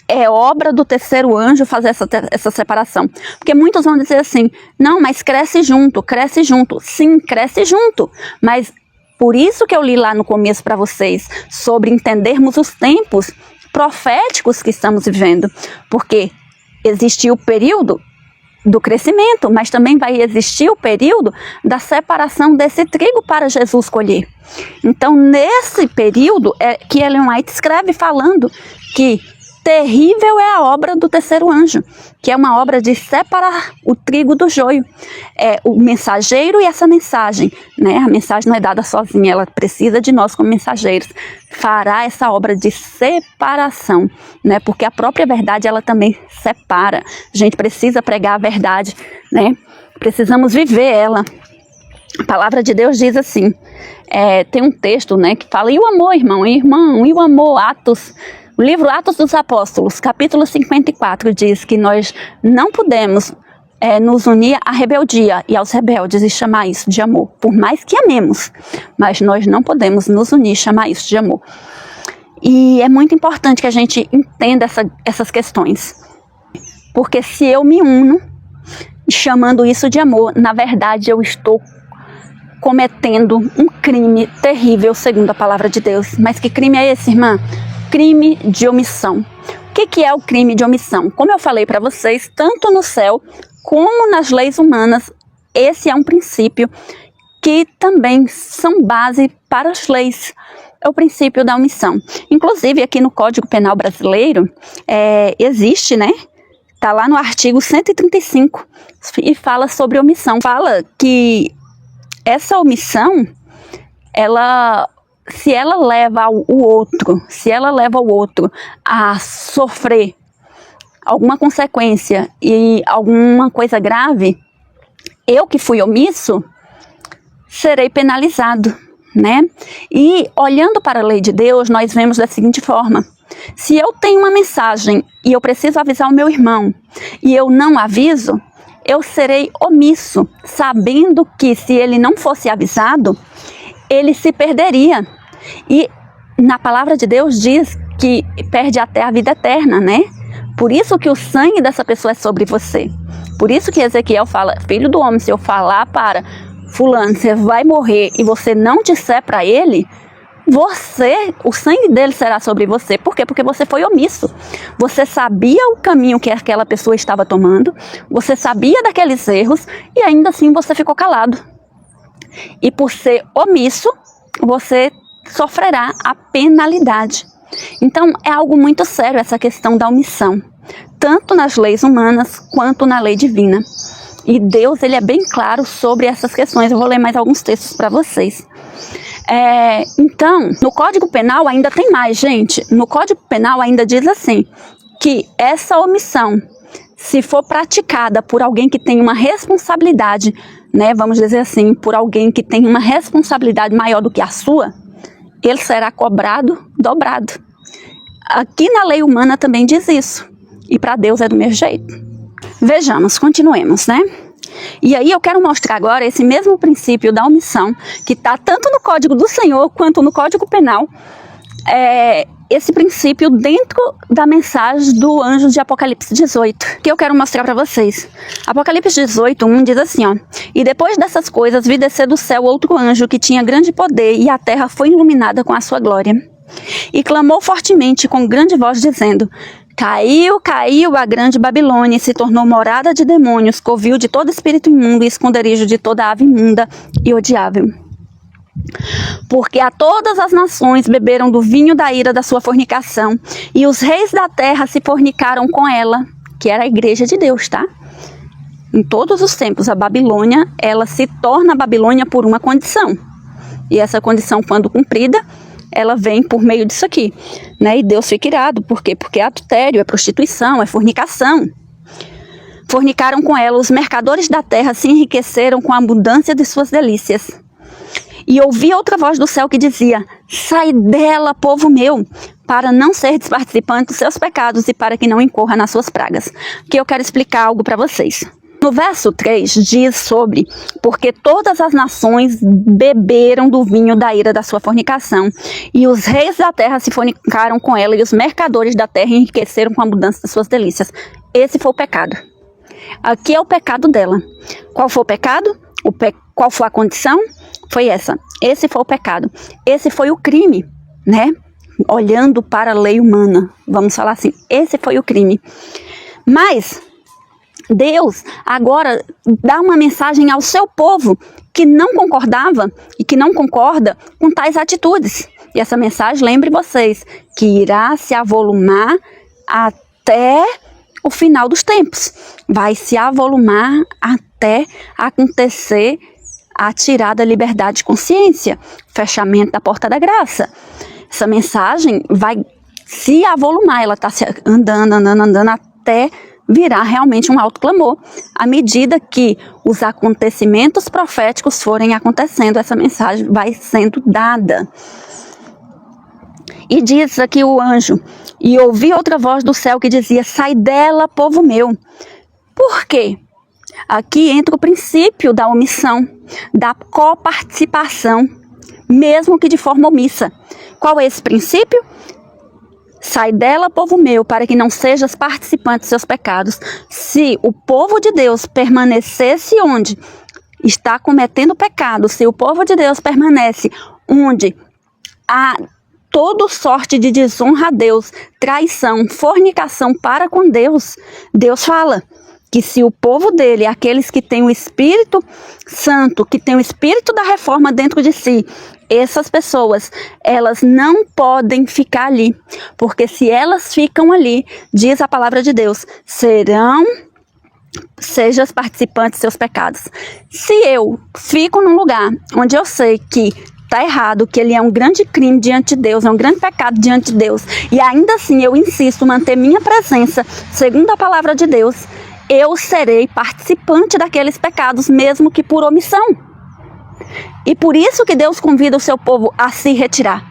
Speaker 1: é obra do 3º anjo fazer essa separação. Porque muitos vão dizer assim, não, mas cresce junto, cresce junto. Sim, cresce junto. Mas por isso que eu li lá no começo para vocês, sobre entendermos os tempos proféticos que estamos vivendo. Porque existe o período do crescimento, mas também vai existir o período da separação desse trigo para Jesus colher. Então, nesse período é que Ellen White escreve falando que terrível é a obra do 3º anjo, que é uma obra de separar o trigo do joio. É o mensageiro e essa mensagem, né? A mensagem não é dada sozinha, ela precisa de nós como mensageiros. Fará essa obra de separação, né? Porque a própria verdade, ela também separa. A gente precisa pregar a verdade, né? Precisamos viver ela. A palavra de Deus diz assim, tem um texto, né, que fala, e o amor, irmão, e o amor, Atos. O livro Atos dos Apóstolos, capítulo 54, diz que nós não podemos nos unir à rebeldia e aos rebeldes e chamar isso de amor. Por mais que amemos, mas nós não podemos nos unir e chamar isso de amor. E é muito importante que a gente entenda essas questões. Porque se eu me uno chamando isso de amor, na verdade eu estou cometendo um crime terrível, segundo a palavra de Deus. Mas que crime é esse, irmã? Crime de omissão. O que é o crime de omissão? Como eu falei para vocês, tanto no céu como nas leis humanas, esse é um princípio que também são base para as leis. É o princípio da omissão. Inclusive, aqui no Código Penal Brasileiro, existe, né? Está lá no artigo 135 e fala sobre omissão. Fala que essa omissão, se ela leva o outro a sofrer alguma consequência e alguma coisa grave, eu que fui omisso, serei penalizado, né? E olhando para a lei de Deus, nós vemos da seguinte forma: se eu tenho uma mensagem e eu preciso avisar o meu irmão e eu não aviso, eu serei omisso, sabendo que se ele não fosse avisado, ele se perderia. E na palavra de Deus diz que perde até a vida eterna, né? Por isso que o sangue dessa pessoa é sobre você. Por isso que Ezequiel fala, filho do homem, se eu falar para fulano, você vai morrer e você não disser para ele, o sangue dele será sobre você. Por quê? Porque você foi omisso. Você sabia o caminho que aquela pessoa estava tomando, você sabia daqueles erros e ainda assim você ficou calado. E por ser omisso, você sofrerá a penalidade. Então é algo muito sério essa questão da omissão, tanto nas leis humanas quanto na lei divina. E Deus, ele é bem claro sobre essas questões. Eu vou ler mais alguns textos para vocês. Então, no Código Penal ainda tem mais, gente. No Código Penal ainda diz assim, que essa omissão, se for praticada por alguém que tem uma responsabilidade, né, vamos dizer assim, por alguém que tem uma responsabilidade maior do que a sua, ele será cobrado dobrado. Aqui na lei humana também diz isso. E para Deus é do mesmo jeito. Vejamos, continuemos, né? E aí eu quero mostrar agora esse mesmo princípio da omissão, que está tanto no Código do Senhor quanto no Código Penal, esse princípio dentro da mensagem do anjo de Apocalipse 18, que eu quero mostrar para vocês. Apocalipse 18:1 diz assim, ó: E depois dessas coisas vi descer do céu outro anjo que tinha grande poder, e a terra foi iluminada com a sua glória. E clamou fortemente com grande voz, dizendo: Caiu, caiu a grande Babilônia, e se tornou morada de demônios, covil de todo espírito imundo e esconderijo de toda ave imunda e odiável. Porque a todas as nações beberam do vinho da ira da sua fornicação, e os reis da terra se fornicaram com ela, que era a igreja de Deus, tá? Em todos os tempos, a Babilônia, ela se torna Babilônia por uma condição. E essa condição, quando cumprida, ela vem por meio disso aqui, né? E Deus fica irado. Por quê? Porque é adultério, é prostituição, é fornicação. Fornicaram com ela, os mercadores da terra se enriqueceram com a abundância de suas delícias. E ouvi outra voz do céu que dizia: Sai dela, povo meu, para não seres participante dos seus pecados e para que não incorra nas suas pragas. Que eu quero explicar algo para vocês. No verso 3 diz sobre: Porque todas as nações beberam do vinho da ira da sua fornicação, e os reis da terra se fornicaram com ela, e os mercadores da terra enriqueceram com a abundância das suas delícias. Esse foi o pecado. Aqui é o pecado dela. Qual foi o pecado? Qual foi a condição? Foi essa. Esse foi o pecado. Esse foi o crime, né? Olhando para a lei humana, vamos falar assim, esse foi o crime. Mas Deus agora dá uma mensagem ao seu povo que não concordava e que não concorda com tais atitudes. E essa mensagem, lembre vocês, que irá se avolumar até o final dos tempos. Vai se avolumar até acontecer a tirada da liberdade de consciência, fechamento da porta da graça. Essa mensagem vai se avolumar, ela está andando até virar realmente um alto clamor. À medida que os acontecimentos proféticos forem acontecendo, essa mensagem vai sendo dada. E diz aqui o anjo: E ouvi outra voz do céu que dizia: Sai dela, povo meu. Por quê? Aqui entra o princípio da omissão, da coparticipação, mesmo que de forma omissa. Qual é esse princípio? Sai dela, povo meu, para que não sejas participante dos seus pecados. Se o povo de Deus permanecesse onde está cometendo pecado, se o povo de Deus permanece onde há toda sorte de desonra a Deus, traição, fornicação para com Deus, Deus fala que se o povo dele, aqueles que têm o Espírito Santo, que têm o Espírito da reforma dentro de si, essas pessoas, elas não podem ficar ali, porque se elas ficam ali, diz a palavra de Deus, sejas participantes de seus pecados. Se eu fico num lugar onde eu sei que está errado, que ele é um grande crime diante de Deus, é um grande pecado diante de Deus, e ainda assim eu insisto em manter minha presença, segundo a palavra de Deus, eu serei participante daqueles pecados, mesmo que por omissão. E por isso que Deus convida o seu povo a se retirar.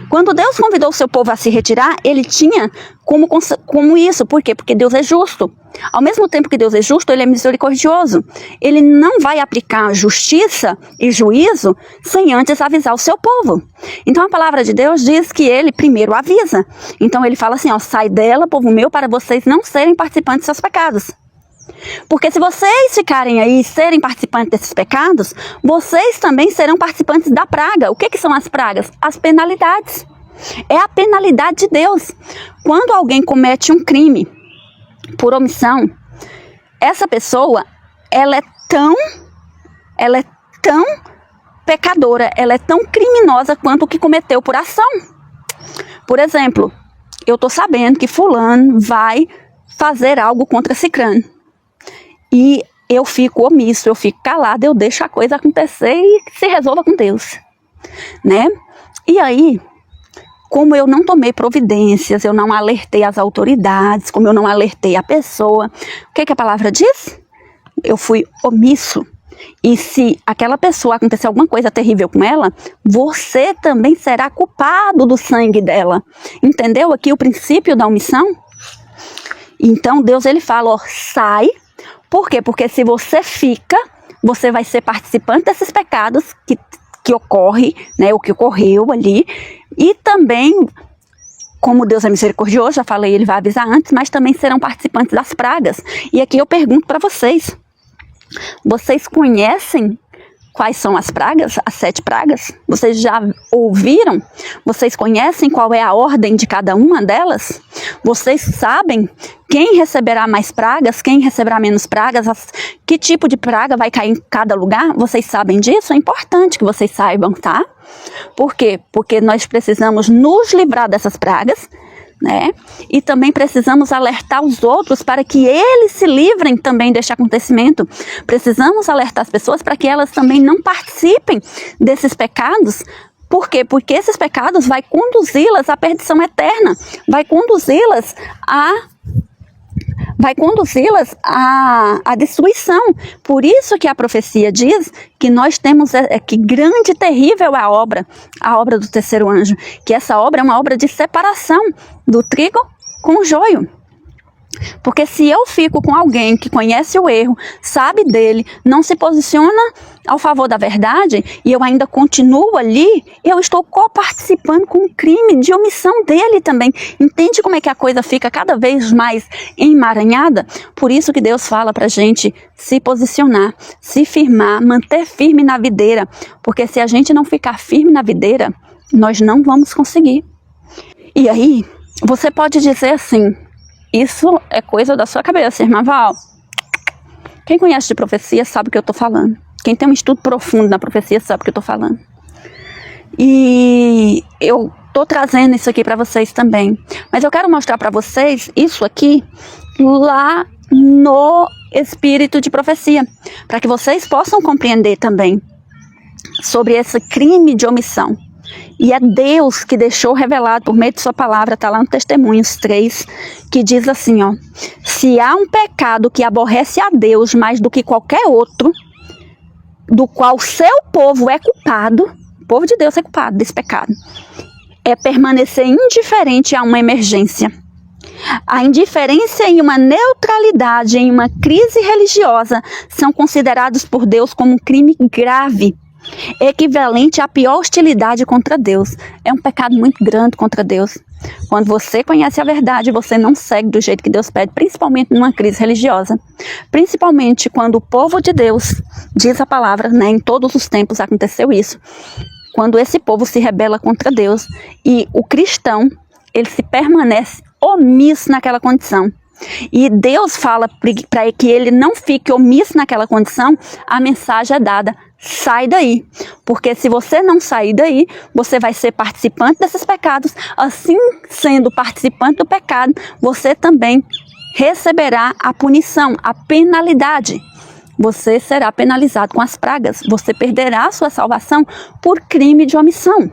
Speaker 1: Quando Deus convidou o seu povo a se retirar, ele tinha como isso. Por quê? Porque Deus é justo. Ao mesmo tempo que Deus é justo, ele é misericordioso. Ele não vai aplicar justiça e juízo sem antes avisar o seu povo. Então a palavra de Deus diz que ele primeiro avisa. Então ele fala assim, ó: Sai dela, povo meu, para vocês não serem participantes dos seus pecados. Porque se vocês ficarem aí e serem participantes desses pecados, vocês também serão participantes da praga. O que são as pragas? As penalidades. É a penalidade de Deus. Quando alguém comete um crime por omissão, essa pessoa, ela é tão pecadora, ela é tão criminosa quanto o que cometeu por ação. Por exemplo, eu estou sabendo que fulano vai fazer algo contra cicrano. E eu fico omisso, eu fico calada, eu deixo a coisa acontecer e se resolva com Deus, né? E aí, como eu não tomei providências, eu não alertei as autoridades, como eu não alertei a pessoa, o que a palavra diz? Eu fui omisso. E se aquela pessoa acontecer alguma coisa terrível com ela, você também será culpado do sangue dela. Entendeu aqui o princípio da omissão? Então Deus, ele fala, ó, sai. Por quê? Porque se você fica, você vai ser participante desses pecados que ocorre, né, o que ocorreu ali, e também como Deus é misericordioso, já falei, ele vai avisar antes, mas também serão participantes das pragas. E aqui eu pergunto para vocês, vocês conhecem quais são as pragas, as 7 pragas? Vocês já ouviram? Vocês conhecem qual é a ordem de cada uma delas? Vocês sabem quem receberá mais pragas, quem receberá menos pragas, que tipo de praga vai cair em cada lugar? Vocês sabem disso? É importante que vocês saibam, tá? Por quê? Porque nós precisamos nos livrar dessas pragas, né? E também precisamos alertar os outros para que eles se livrem também deste acontecimento. Precisamos alertar as pessoas para que elas também não participem desses pecados. Por quê? Porque esses pecados vai conduzi-las à perdição eterna, vai conduzi-las à destruição. Por isso que a profecia diz que nós temos, que grande e terrível é a obra do terceiro anjo, que essa obra é uma obra de separação do trigo com o joio. Porque se eu fico com alguém que conhece o erro, sabe dele, não se posiciona ao favor da verdade, e eu ainda continuo ali, eu estou coparticipando com o crime de omissão dele também. Entende como é que a coisa fica cada vez mais emaranhada? Por isso que Deus fala pra gente se posicionar, se firmar, manter firme na videira. Porque se a gente não ficar firme na videira, nós não vamos conseguir. E aí, você pode dizer assim, isso é coisa da sua cabeça, irmã Val. Quem conhece de profecia sabe o que eu estou falando. Quem tem um estudo profundo na profecia sabe o que eu estou falando. E eu estou trazendo isso aqui para vocês também. Mas eu quero mostrar para vocês isso aqui lá no espírito de profecia. Para que vocês possam compreender também sobre esse crime de omissão. E é Deus que deixou revelado por meio de sua palavra, está lá no Testemunhos 3, que diz assim, ó: se há um pecado que aborrece a Deus mais do que qualquer outro, do qual seu povo é culpado, o povo de Deus é culpado desse pecado, é permanecer indiferente a uma emergência. A indiferença e uma neutralidade em uma crise religiosa são considerados por Deus como um crime grave, equivalente à pior hostilidade contra Deus. É um pecado muito grande contra Deus. Quando você conhece a verdade, você não segue do jeito que Deus pede, principalmente numa crise religiosa. Principalmente quando o povo de Deus, diz a palavra, né, em todos os tempos aconteceu isso, quando esse povo se rebela contra Deus e o cristão, ele se permanece omisso naquela condição. E Deus fala para que ele não fique omisso naquela condição, a mensagem é dada: sai daí, porque se você não sair daí, você vai ser participante desses pecados. Assim, sendo participante do pecado, você também receberá a punição, a penalidade. Você será penalizado com as pragas, você perderá a sua salvação por crime de omissão.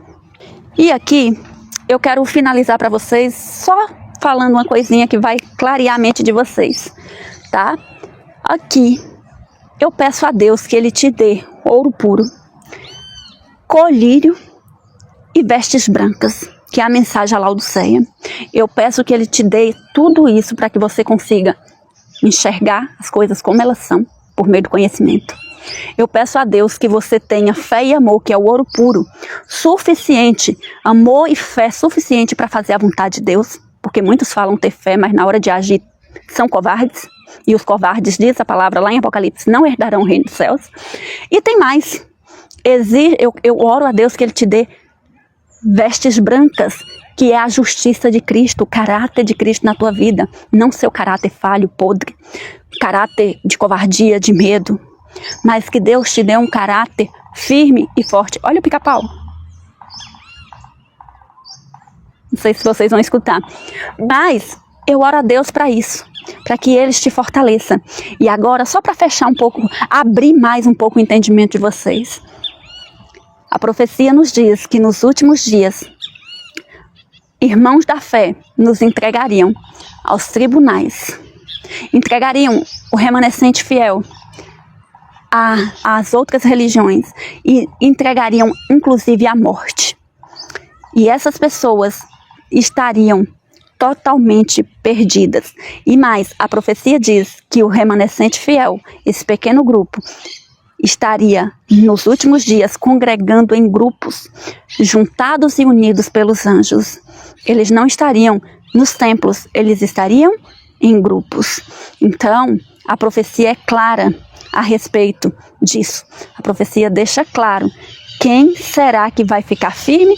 Speaker 1: E aqui, eu quero finalizar para vocês só falando uma coisinha que vai clarear a mente de vocês, tá? Aqui, eu peço a Deus que Ele te dê ouro puro, colírio e vestes brancas, que é a mensagem à Laodiceia. Eu peço que Ele te dê tudo isso para que você consiga enxergar as coisas como elas são, por meio do conhecimento. Eu peço a Deus que você tenha fé e amor, que é o ouro puro, suficiente, amor e fé suficiente para fazer a vontade de Deus, porque muitos falam ter fé, mas na hora de agir são covardes, e os covardes, diz a palavra lá em Apocalipse, não herdarão o reino dos céus. E tem mais, eu oro a Deus que Ele te dê vestes brancas, que é a justiça de Cristo, o caráter de Cristo na tua vida, não seu caráter falho, podre, caráter de covardia, de medo, mas que Deus te dê um caráter firme e forte. Olha o pica-pau. Não sei se vocês vão escutar, mas eu oro a Deus para isso, para que eles te fortaleçam. E agora, só para fechar um pouco, abrir mais um pouco o entendimento de vocês. A profecia nos diz que nos últimos dias, irmãos da fé nos entregariam aos tribunais, entregariam o remanescente fiel às outras religiões e entregariam inclusive à morte. E essas pessoas estariam totalmente perdidas. E mais, a profecia diz que o remanescente fiel, esse pequeno grupo, estaria nos últimos dias congregando em grupos, juntados e unidos pelos anjos. eles não estariam nos templos, eles estariam em grupos. Então, a profecia é clara a respeito disso. A profecia deixa claro quem será que vai ficar firme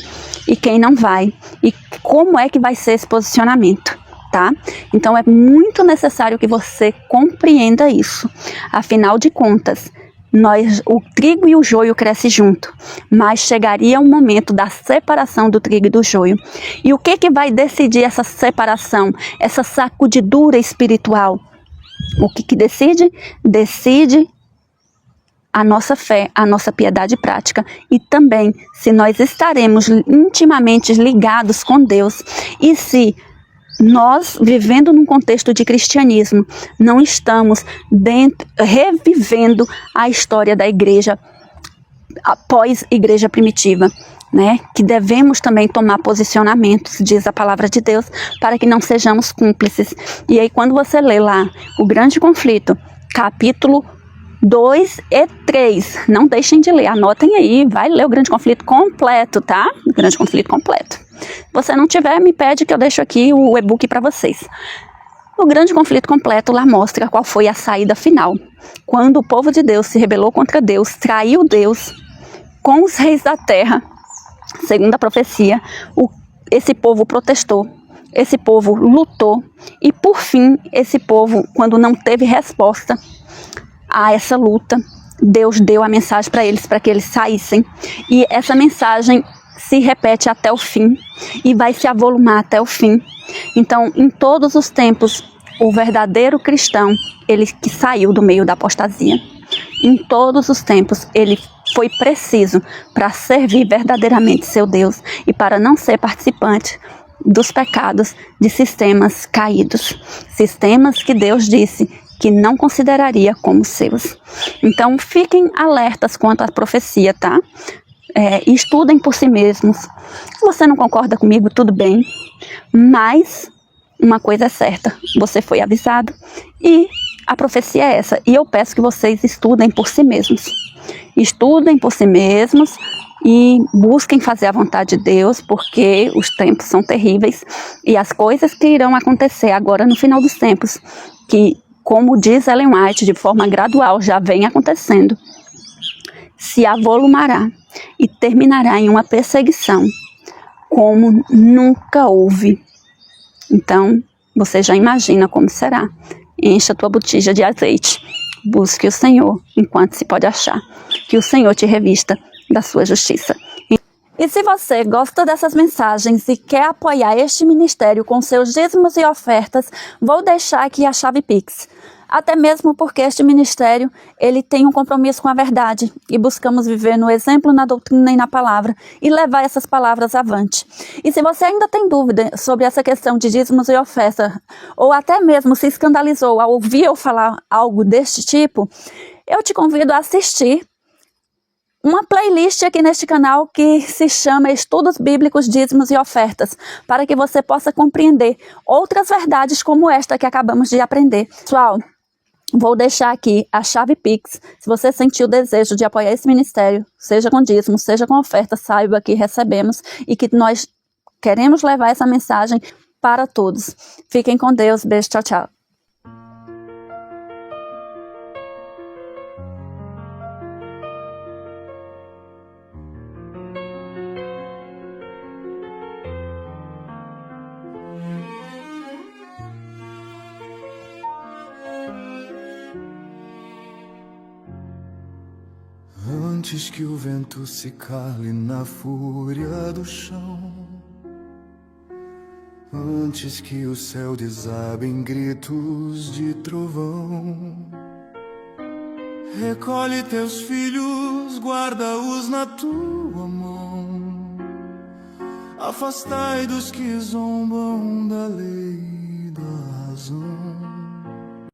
Speaker 1: e quem não vai, e como é que vai ser esse posicionamento, tá? Então é muito necessário que você compreenda isso. Afinal de contas, o trigo e o joio crescem junto, mas chegaria um momento da separação do trigo e do joio. E o que vai decidir essa separação, essa sacudidura espiritual? O que decide? Decide a nossa fé, a nossa piedade prática, e também se nós estaremos intimamente ligados com Deus, e se nós, vivendo num contexto de cristianismo, não estamos revivendo a história da igreja após igreja primitiva, né? Que devemos também tomar posicionamentos, diz a palavra de Deus, para que não sejamos cúmplices. E aí quando você lê lá o Grande Conflito, capítulo 2 e 3, não deixem de ler, anotem aí, vai ler o Grande Conflito completo, tá? O Grande Conflito completo. Se você não tiver, me pede que eu deixo aqui o e-book para vocês. O Grande Conflito completo lá mostra qual foi a saída final. Quando o povo de Deus se rebelou contra Deus, traiu Deus com os reis da terra, segundo a profecia, esse povo protestou, esse povo lutou, e por fim, esse povo, quando não teve resposta a essa luta, Deus deu a mensagem para que eles saíssem, e essa mensagem se repete até o fim e vai se avolumar até o fim. Então, em todos os tempos, o verdadeiro cristão, ele que saiu do meio da apostasia, em todos os tempos, ele foi preciso para servir verdadeiramente seu Deus e para não ser participante dos pecados de sistemas caídos, sistemas que Deus disse que não consideraria como seus. Então, fiquem alertas quanto à profecia, tá? Estudem por si mesmos. Se você não concorda comigo, tudo bem, mas uma coisa é certa, você foi avisado e a profecia é essa, e eu peço que vocês estudem por si mesmos. Estudem por si mesmos e busquem fazer a vontade de Deus, porque os tempos são terríveis e as coisas que irão acontecer agora no final dos tempos, que, como diz Ellen White, de forma gradual já vem acontecendo, se avolumará e terminará em uma perseguição como nunca houve. Então, você já imagina como será. Encha a tua botija de azeite. Busque o Senhor enquanto se pode achar. Que o Senhor te revista da sua justiça. E se você gosta dessas mensagens e quer apoiar este ministério com seus dízimos e ofertas, vou deixar aqui a chave Pix. Até mesmo porque este ministério, ele tem um compromisso com a verdade e buscamos viver no exemplo, na doutrina e na palavra e levar essas palavras avante. E se você ainda tem dúvida sobre essa questão de dízimos e oferta, ou até mesmo se escandalizou ao ouvir eu falar algo deste tipo, eu te convido a assistir uma playlist aqui neste canal que se chama Estudos Bíblicos, Dízimos e Ofertas, para que você possa compreender outras verdades como esta que acabamos de aprender. Pessoal, vou deixar aqui a chave Pix. Se você sentiu o desejo de apoiar esse ministério, seja com dízimo, seja com oferta, saiba que recebemos e que nós queremos levar essa mensagem para todos. Fiquem com Deus. Beijo, tchau, tchau.
Speaker 2: Antes que o vento se cale na fúria do chão, antes que o céu desabe em gritos de trovão, recolhe teus filhos, guarda-os na tua mão. Afastai dos que zombam da lei e da razão.